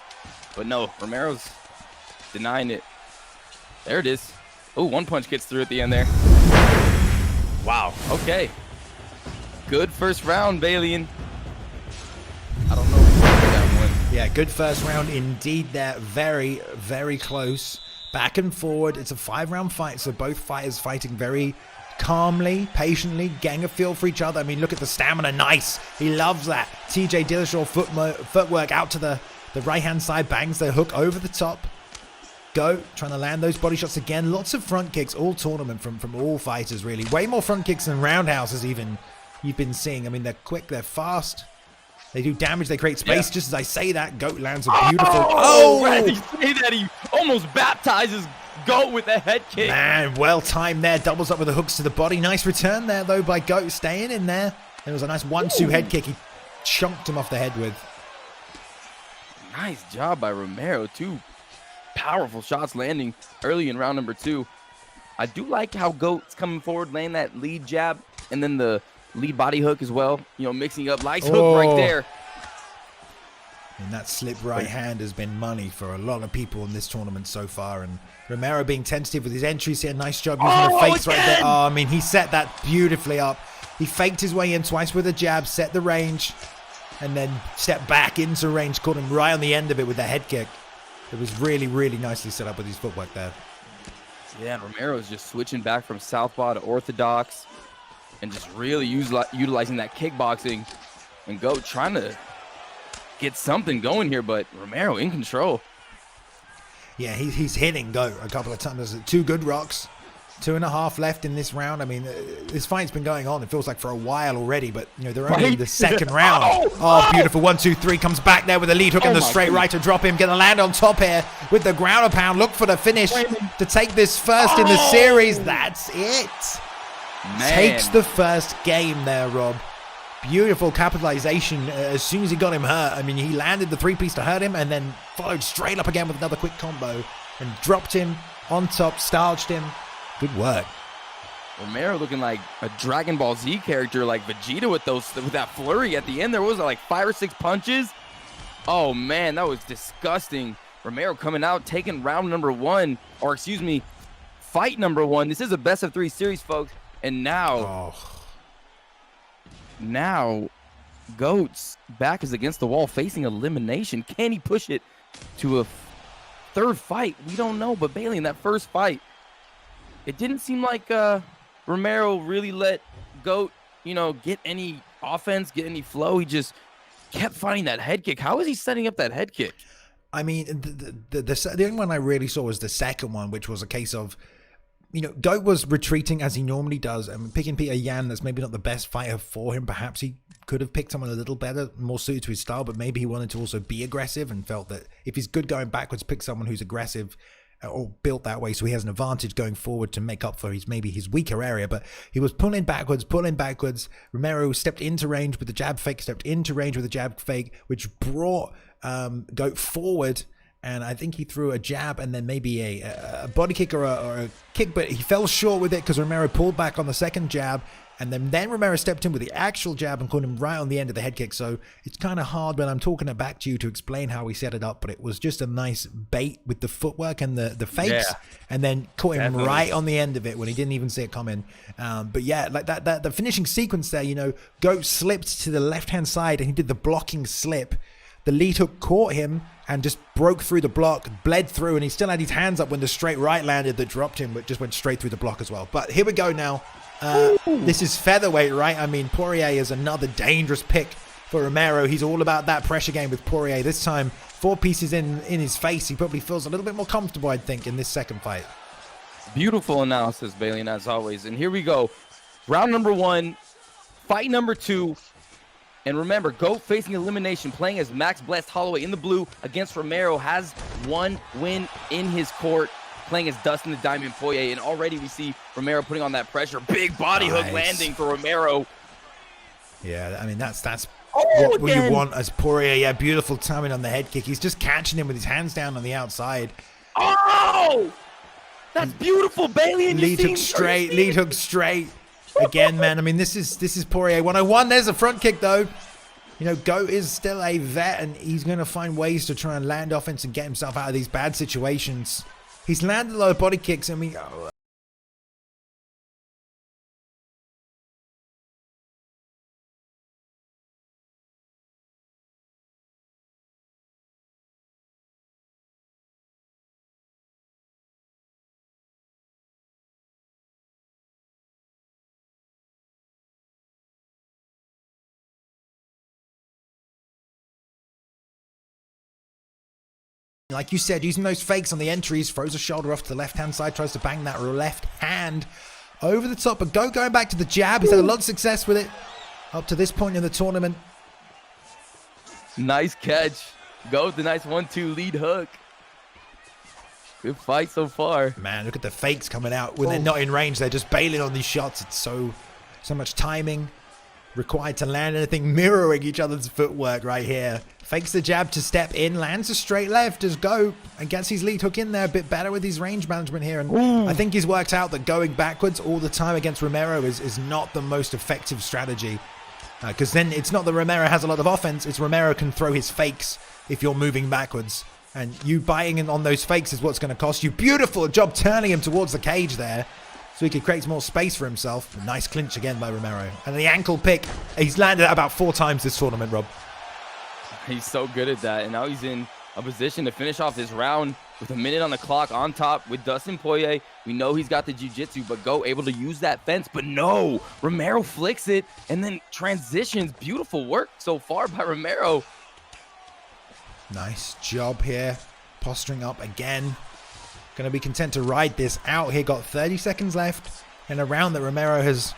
But no, Romero's denying it. There it is. Oh, one punch gets through at the end there. Wow, okay. Good first round, Balian. I don't know if that one. Yeah, good first round indeed there. Very, very close. Back and forward. It's a 5-round fight, so both fighters fighting very calmly, patiently, getting a feel for each other. I mean, look at the stamina. Nice. He loves that. TJ Dillashaw footwork out to the right-hand side. Bangs the hook over the top. Go, trying to land those body shots again. Lots of front kicks all tournament from all fighters, really. Way more front kicks than roundhouses even. You've been seeing. I mean, they're quick, they're fast, they do damage, they create space. Just as I say that, Goat lands a beautiful. Right, you say that, he almost baptizes Goat with a head kick. Man, well timed there. Doubles up with the hooks to the body. Nice return there, though, by Goat, staying in there. It was a nice 1-2 head kick. He chunked him off the head with. Nice job by Romero. 2 powerful shots landing early in round number 2. I do like how Goat's coming forward, laying that lead jab, and then the lead body hook as well, mixing up. Nice hook right there. And that slip right hand has been money for a lot of people in this tournament so far. And Romero being tentative with his entries here. Nice job using the fakes right there. Oh, I mean, he set that beautifully up. He faked his way in twice with a jab, set the range, and then stepped back into range, caught him right on the end of it with the head kick. It was really, really nicely set up with his footwork there. Yeah, and Romero's just switching back from southpaw to orthodox and just really utilizing that kickboxing, and Go trying to get something going here, but Romero in control. Yeah, he's hitting Go a couple of times. 2 good rocks, 2.5 left in this round. I mean, this fight's been going on, it feels like, for a while already, but they're only in the second round. Oh, beautiful. 1, 2, 3 comes back there with a lead hook and the straight right to drop him. Gonna land on top here with the ground pound. Look for the finish to take this first in the series. That's it. Man. Takes the first game there, Rob. Beautiful capitalization as soon as he got him hurt. I mean, he landed the 3-piece to hurt him and then followed straight up again with another quick combo and dropped him on top, starched him. Good work. Romero looking like a Dragon Ball Z character, like Vegeta with that flurry at the end. There was like 5 or 6 punches. Oh man, that was disgusting. Romero coming out, taking round number 1, or excuse me, fight number 1. This is a best of 3 series, folks. And now, Goat's back is against the wall, facing elimination. Can he push it to a 3rd fight? We don't know. But Bailey, in that first fight, it didn't seem like Romero really let Goat, get any offense, get any flow. He just kept finding that head kick. How is he setting up that head kick? I mean, the only one I really saw was the second one, which was a case of, Goat was retreating as he normally does, and picking Peter Yan, that's maybe not the best fighter for him. Perhaps he could have picked someone a little better, more suited to his style, but maybe he wanted to also be aggressive and felt that if he's good going backwards, pick someone who's aggressive or built that way so he has an advantage going forward to make up for maybe his weaker area. But he was pulling backwards. Romero stepped into range with the jab fake, which brought Goat forward. And I think he threw a jab and then maybe a body kick or a kick, but he fell short with it because Romero pulled back on the second jab. And then Romero stepped in with the actual jab and caught him right on the end of the head kick. So it's kind of hard when I'm talking it back to you to explain how he set it up, but it was just a nice bait with the footwork and the fakes, and then caught him right on the end of it when he didn't even see it coming. But yeah, like that the finishing sequence there, Goat slipped to the left-hand side and he did the blocking slip. The lead hook caught him and just broke through the block, bled through, and he still had his hands up when the straight right landed that dropped him, but just went straight through the block as well. But here we go now. This is featherweight, right? I mean, Poirier is another dangerous pick for Romero. He's all about that pressure game with Poirier. This time, 4 pieces in his face. He probably feels a little bit more comfortable, I think, in this second fight. Beautiful analysis, Bailey, as always. And here we go. Round number 1, fight number 2. And remember, Goat facing elimination, playing as Max Blessed Holloway in the blue against Romero, has 1 win in his court, playing as Dustin the Diamond Poirier. And already we see Romero putting on that pressure. Big body hook landing for Romero. Yeah, I mean, that's what you want as Poirier. Yeah, beautiful timing on the head kick. He's just catching him with his hands down on the outside. Oh! That's beautiful, Bailey. And lead hook straight. Again, man, I mean, this is Poirier 101. There's a front kick, though. Goat is still a vet, and he's going to find ways to try and land offense and get himself out of these bad situations. He's landed a lot of body kicks. I mean, like you said, using those fakes on the entries, throws a shoulder off to the left-hand side, tries to bang that left hand over the top. But Goat going back to the jab. He's had a lot of success with it up to this point in the tournament. Nice catch. Goat with the nice 1-2 lead hook. Good fight so far. Man, look at the fakes coming out. When they're not in range, they're just bailing on these shots. It's so much timing required to land anything, mirroring each other's footwork right here. Fakes the jab to step in, lands a straight left as Goat and gets his lead hook in there a bit better with his range management here. And I think he's worked out that going backwards all the time against Romero is not the most effective strategy. Because then it's not that Romero has a lot of offense, it's Romero can throw his fakes if you're moving backwards. And you biting in on those fakes is what's going to cost you. Beautiful job turning him towards the cage there, so he could create more space for himself. Nice clinch again by Romero. And the ankle pick, he's landed that about 4 times this tournament, Rob. He's so good at that. And now he's in a position to finish off this round with a minute on the clock on top with Dustin Poirier. We know he's got the jiu-jitsu, but Go able to use that fence. But no, Romero flicks it and then transitions. Beautiful work so far by Romero. Nice job here. Posturing up again. Going to be content to ride this out here. Got 30 seconds left in a round that Romero has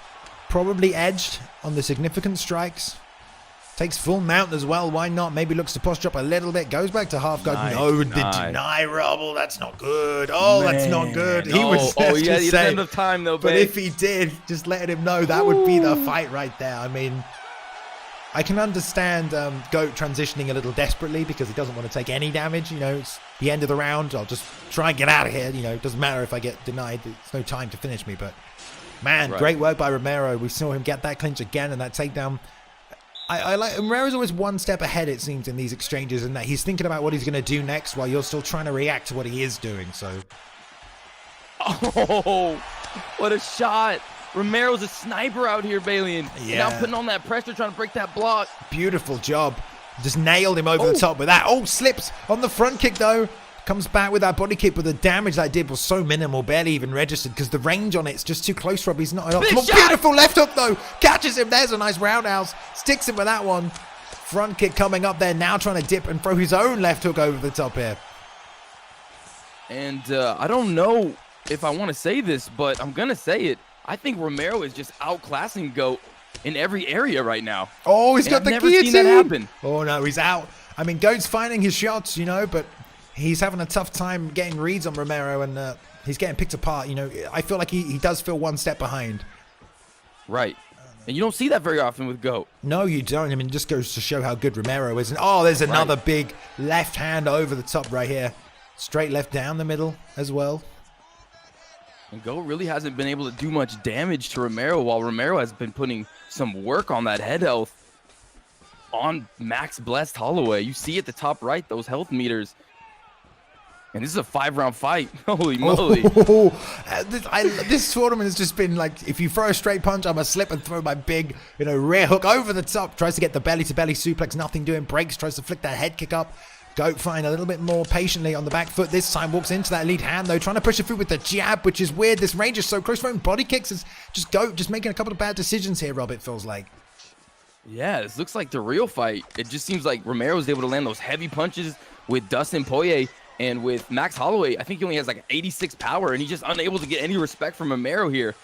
probably edged on the significant strikes. Takes full mount as well. Why not? Maybe looks to posture up a little bit. Goes back to half guard. Nice, No, deny Rob. That's not good. Oh, man, that's not good. No. He was he didn't have enough time though. But if he did, just let him know that would be the fight right there. I mean, I can understand Goat transitioning a little desperately because he doesn't want to take any damage. It's the end of the round. I'll just try and get out of here. It doesn't matter if I get denied. There's no time to finish me. But man, great work by Romero. We saw him get that clinch again and that takedown. I like Romero's always one step ahead, it seems, in these exchanges, and that he's thinking about what he's going to do next while you're still trying to react to what he is doing. So, oh, what a shot! Romero's a sniper out here, Bailey. Yeah. Now putting on that pressure, trying to break that block. Beautiful job. Just nailed him over the top with that. Oh, slips on the front kick though. Comes back with that body kick, but the damage that did was so minimal, barely even registered because the range on it's just too close, Rob. He's not enough. Beautiful left hook though. Catches him. There's a nice roundhouse. Sticks him with that one. Front kick coming up there, now trying to dip and throw his own left hook over the top here. And I don't know if I want to say this, but I'm going to say it. I think Romero is just outclassing GOAT in every area right now. Oh, he's got the guillotine. I've never seen that happen. Oh, no, he's out. I mean, GOAT's finding his shots, you know, but he's having a tough time getting reads on Romero, and he's getting picked apart. You know, I feel like he does feel one step behind. Right. And you don't see that very often with GOAT. No, you don't. I mean, it just goes to show how good Romero is. And oh, there's another big left hand over the top right here. Straight left down the middle as well. And GOAT really hasn't been able to do much damage to Romero, while Romero has been putting some work on that head health on Max Blessed Holloway. You see at the top right, those health meters. And this is a 5-round fight. Holy moly. This tournament has just been like, if you throw a straight punch, I'm going to slip and throw my big, you know, rear hook over the top. Tries to get the belly-to-belly suplex. Nothing doing. Breaks. Tries to flick that head kick up. GOAT flying a little bit more patiently on the back foot this time. Walks into that lead hand, though. Trying to push it through with the jab, which is weird. This range is so close. Throwing body kicks is just GOAT. Just making a couple of bad decisions here, Rob, it feels like. Yeah, this looks like the real fight. It just seems like Romero was able to land those heavy punches with Dustin Poirier. And with Max Holloway, I think he only has like 86 power, and he's just unable to get any respect from Romero here.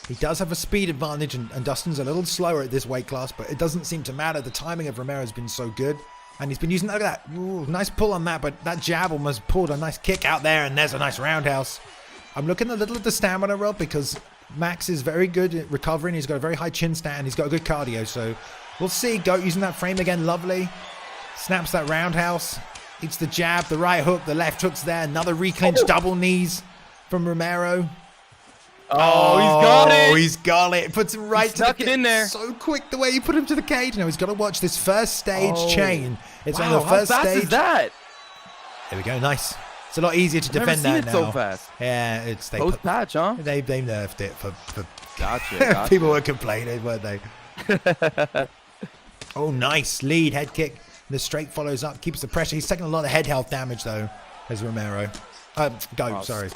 He does have a speed advantage, and Dustin's a little slower at this weight class, but it doesn't seem to matter. The timing of Romero has been so good, and he's been using, look at that, ooh, nice pull on that, but that jab almost pulled a nice kick out there, and there's a nice roundhouse. I'm looking a little at the stamina, Rob, because Max is very good at recovering. He's got a very high chin stand. He's got a good cardio, so we'll see. GOAT using that frame again, lovely. Snaps that roundhouse. It's the jab, the right hook, the left hook's there. Another reclinch, double knees from Romero. Oh, he's got it. Oh, he's got it. Puts him right to the cage. In there. So quick the way he put him to the cage. Now he's got to watch this first stage chain. It's on the first how fast stage. Is that? There we go. Nice. It's a lot easier to defend that now. So fast. Yeah, it's post patch, huh? They nerfed it for gotcha. People were complaining, weren't they? Oh, nice lead head kick. The straight follows up, keeps the pressure. He's taking a lot of head health damage though, as Romero. GOAT, sorry.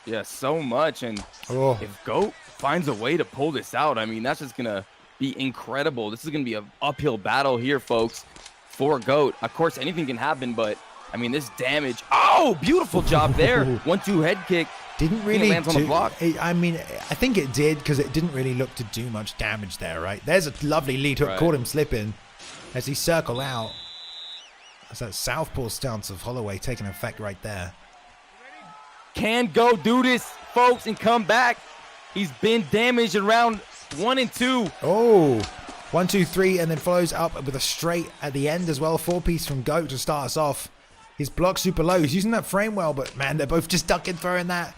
Yeah, so much. And if GOAT finds a way to pull this out, I mean, that's just going to be incredible. This is going to be an uphill battle here, folks, for GOAT. Of course, anything can happen, but I mean, this damage. Oh, beautiful job there. 1-2 head kick. Didn't really lands on the block. I mean, I think it did because it didn't really look to do much damage there, right? There's a lovely lead hook, caught him slipping. As he circle out, that's that southpaw stance of Holloway taking effect right there. Can GOAT do this, folks, and come back? He's been damaged in round 1 and 2. Oh, 1, 2, 3, and then follows up with a straight at the end as well. 4-piece from GOAT to start us off. His block super low. He's using that frame well, but man, they're both just ducking, throwing that.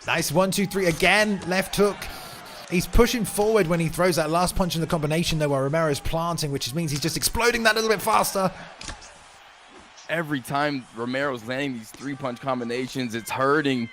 Nice 1, 2, 3 again. Left hook. He's pushing forward when he throws that last punch in the combination, though, while Romero's planting, which means he's just exploding that a little bit faster. Every time Romero's landing these 3-punch combinations, it's hurting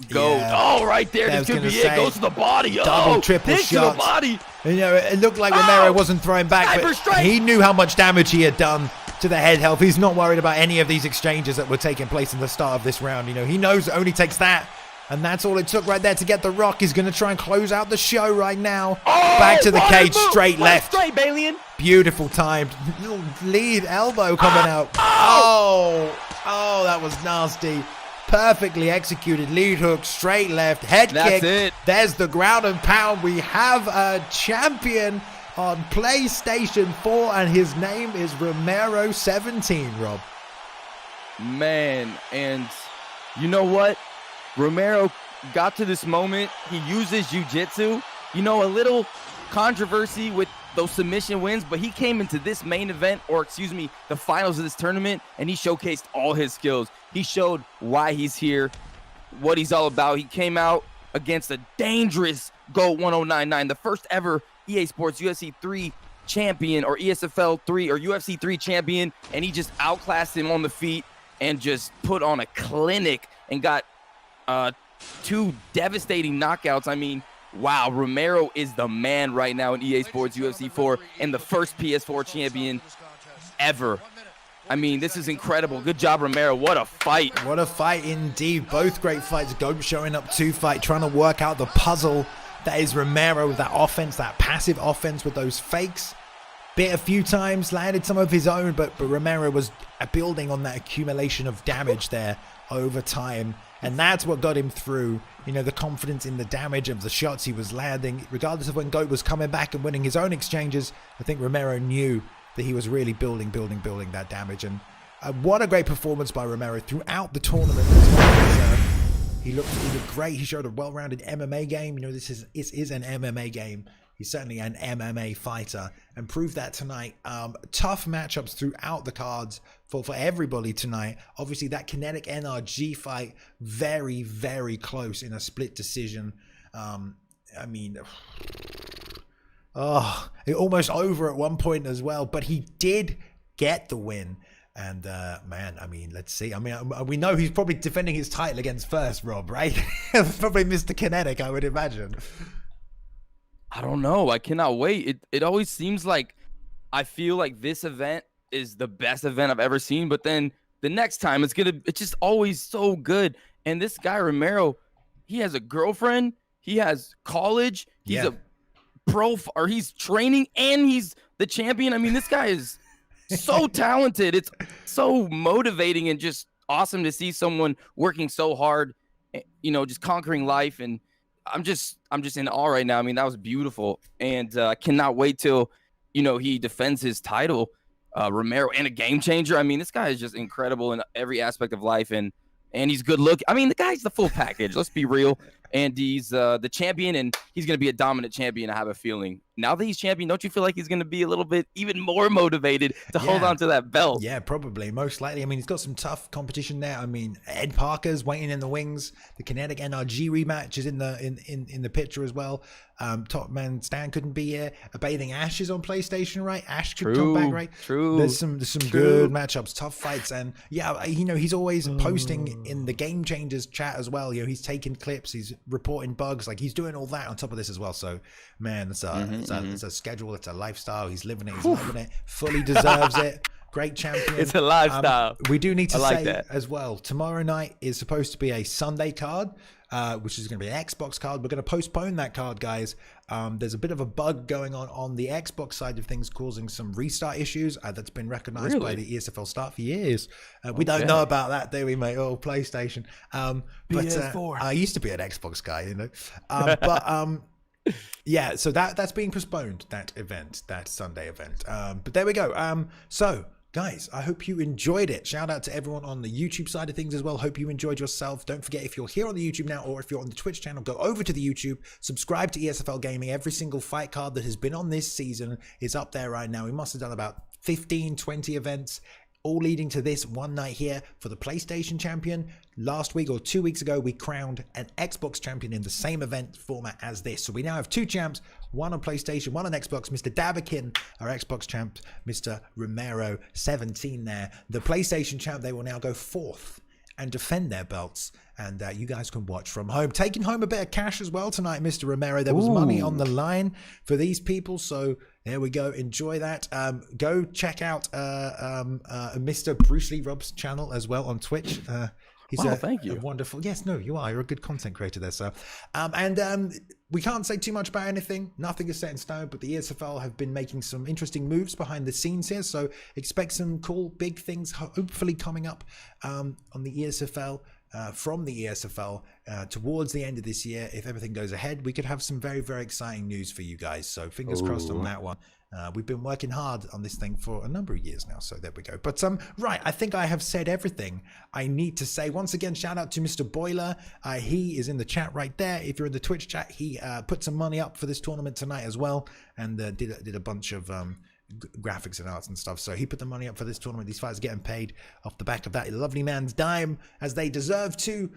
GOAT. Yeah. Oh, right there. This could be it. Goes to the body. Double, triple shots. To the body. You know, it looked like Romero wasn't throwing back, but he knew how much damage he had done to the head health. He's not worried about any of these exchanges that were taking place in the start of this round. You know, he knows it only takes that. And that's all it took right there to get the rock. He's going to try and close out the show right now. Back to the cage, straight left. Straight, Balian. Beautiful timed. Little lead elbow coming out. Oh, that was nasty. Perfectly executed lead hook, straight left, head kick. That's it. There's the ground and pound. We have a champion on PlayStation 4, and his name is Romero17, Rob. Man, and you know what? Romero got to this moment. He uses jiu-jitsu. You know, a little controversy with those submission wins, but he came into this main event, or excuse me, the finals of this tournament, and he showcased all his skills. He showed why he's here, what he's all about. He came out against a dangerous GOAT 1099, the first ever EA Sports UFC 3 champion, or ESFL 3 or UFC 3 champion, and he just outclassed him on the feet and just put on a clinic and got 2 devastating knockouts. I mean, wow, Romero is the man right now in EA Sports UFC 4 and the first PS4 champion ever. I mean, this is incredible. Good job, Romero. What a fight. What a fight indeed. Both great fights. GOAT showing up to fight, trying to work out the puzzle that is Romero with that offense, that passive offense with those fakes. bit a few times, landed some of his own, but Romero was building on that accumulation of damage there over time, and that's what got him through. You know, the confidence in the damage of the shots he was landing, regardless of when Goat was coming back and winning his own exchanges. I think Romero knew that he was really building that damage, and what a great performance by Romero throughout the tournament as well. He looked great. He showed a well-rounded MMA game. You know, this is an MMA game. He's certainly an MMA fighter, and proved that tonight. Tough matchups throughout the cards for everybody tonight. Obviously, that Kinetic NRG fight, very, very close in a split decision. I mean, it almost over at one point as well, but he did get the win. And man, I mean, let's see. I mean, we know he's probably defending his title against First, Rob, right? Probably Mr. Kinetic, I would imagine. I don't know. I cannot wait. It always seems like I feel like this event is the best event I've ever seen, but then the next time it's just always so good. And this guy Romero, he has a girlfriend, he has college, he's a pro, or he's training, and he's the champion. I mean, this guy is so talented. It's so motivating and just awesome to see someone working so hard, you know, just conquering life. And I'm just in awe right now. I mean, that was beautiful, and I cannot wait till, you know, he defends his title. Romero, and a game changer. I mean, this guy is just incredible in every aspect of life, and he's good looking. I mean, the guy's the full package. Let's be real. And he's the champion, and he's going to be a dominant champion, I have a feeling. Now that he's champion, don't you feel like he's going to be a little bit even more motivated to hold on to that belt? Yeah, probably. Most likely. I mean, he's got some tough competition there. I mean, Ed Parker's waiting in the wings. The Kinetic NRG rematch is in the picture as well. Top man Stan couldn't be here. A Bathing Ash is on PlayStation, right? Ash could come back, right? True. There's some good matchups, tough fights, and yeah, you know, he's always posting in the Game Changers chat as well. You know, he's taking clips, he's reporting bugs, like he's doing all that on top of this as well. So man, it's a schedule, it's a lifestyle. He's living it, he's loving it, fully deserves it. Great champion. It's a lifestyle. We do need to say that as well, tomorrow night is supposed to be a Sunday card, which is going to be an Xbox card. We're going to postpone that card, guys. There's a bit of a bug going on the Xbox side of things, causing some restart issues. That's been recognized by the ESFL staff for years. We don't know about that, do we, mate? Oh, PlayStation. PS4. I used to be an Xbox guy, you know. Yeah, so that's being postponed, that event, that Sunday event. But there we go. So guys, I hope you enjoyed it. Shout out to everyone on the YouTube side of things as well. Hope you enjoyed yourself. Don't forget, if you're here on the YouTube now, or if you're on the Twitch channel, go over to the YouTube, subscribe to ESFL Gaming. Every single fight card that has been on this season is up there right now. We must have done about 15, 20 events, all leading to this one night here for the PlayStation champion. Last week or 2 weeks ago, we crowned an Xbox champion in the same event format as this. So we now have two champs, one on PlayStation, one on Xbox. Mr. Dabakin, our Xbox champ, Mr. Romero, 17 there. The PlayStation champ, they will now go fourth and defend their belts, and you guys can watch from home. Taking home a bit of cash as well tonight, Mr. Romero. There was money on the line for these people, so there we go. Enjoy that. Go check out Mr. Bruce Lee Rob's channel as well on Twitch. He's thank you. A wonderful. Yes, no, you are. You're a good content creator there. So, we can't say too much about anything. Nothing is set in stone, but the ESFL have been making some interesting moves behind the scenes here. So expect some cool, big things hopefully coming up on the ESFL. From the ESFL towards the end of this year. If everything goes ahead, we could have some very, very exciting news for you guys. So fingers crossed on that one. We've been working hard on this thing for a number of years now, so there we go. But right, I think I have said everything I need to say. Once again, shout out to Mr. Boiler. He is in the chat right there. If you're in the Twitch chat, he put some money up for this tournament tonight as well, and did a bunch of graphics and arts and stuff. So he put the money up for this tournament. These fighters are getting paid off the back of that lovely man's dime, as they deserve to.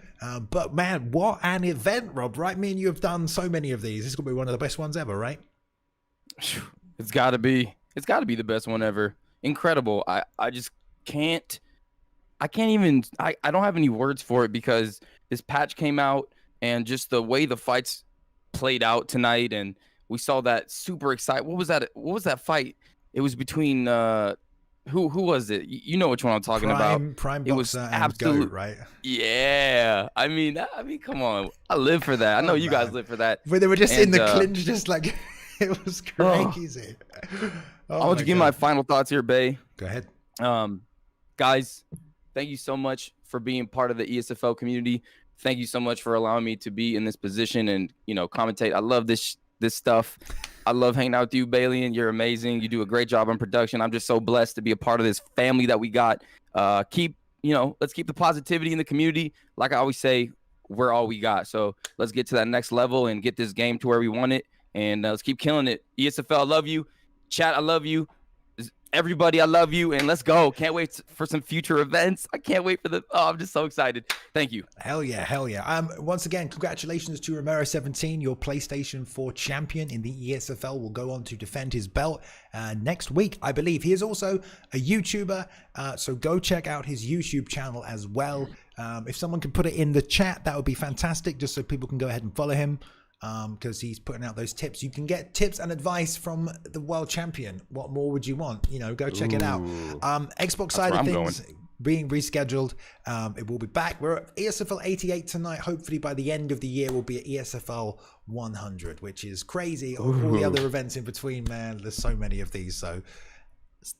But man, what an event, Rob, right? Me and you have done so many of these. This is gonna be one of the best ones ever, right? It's gotta be the best one ever. Incredible. I just can't even, I don't have any words for it, because this patch came out, and just the way the fights played out tonight, and we saw that super exciting. What was that fight? It was between who was it? You know which one I'm talking about. Prime it was absolute, Goat, right? Yeah. I mean, come on. I live for that. I know you guys live for that. But they were just in the clinch, just like it was crazy. I want to give my final thoughts here, Bay. Go ahead. Guys, thank you so much for being part of the ESFL community. Thank you so much for allowing me to be in this position and, commentate. I love this stuff. I love hanging out with you, Bailey, and you're amazing. You do a great job on production. I'm just so blessed to be a part of this family that we got. Let's keep the positivity in the community. Like I always say, we're all we got. So let's get to that next level and get this game to where we want it. And let's keep killing it. ESFL, I love you. Chat, I love you. Everybody, I love you. And let's go. Can't wait for some future events. I can't wait for I'm just so excited. Thank you. Hell yeah. Once again, congratulations to Romero17, your PlayStation 4 champion in the ESFL. Will go on to defend his belt next week, I believe. He is also a YouTuber, so go check out his YouTube channel as well. If someone can put it in the chat, that would be fantastic, just so people can go ahead and follow him. Because he's putting out those tips. You can get tips and advice from the world champion. What more would you want? Go check it out. Xbox side of things being rescheduled. It will be back. We're at ESFL 88 tonight. Hopefully by the end of the year we'll be at ESFL 100, which is crazy. All the other events in between, man. There's so many of these. So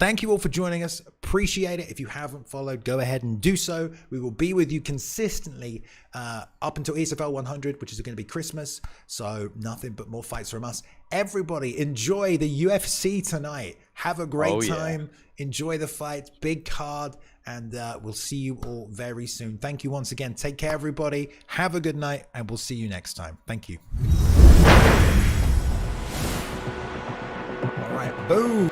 thank you all for joining us. Appreciate it. If you haven't followed, go ahead and do so. We will be with you consistently up until ESFL 100, which is going to be Christmas. So nothing but more fights from us. Everybody enjoy the UFC tonight. Have a great time. Enjoy the fights. Big card. And we'll see you all very soon. Thank you once again. Take care, everybody. Have a good night. And we'll see you next time. Thank you. All right. Boom.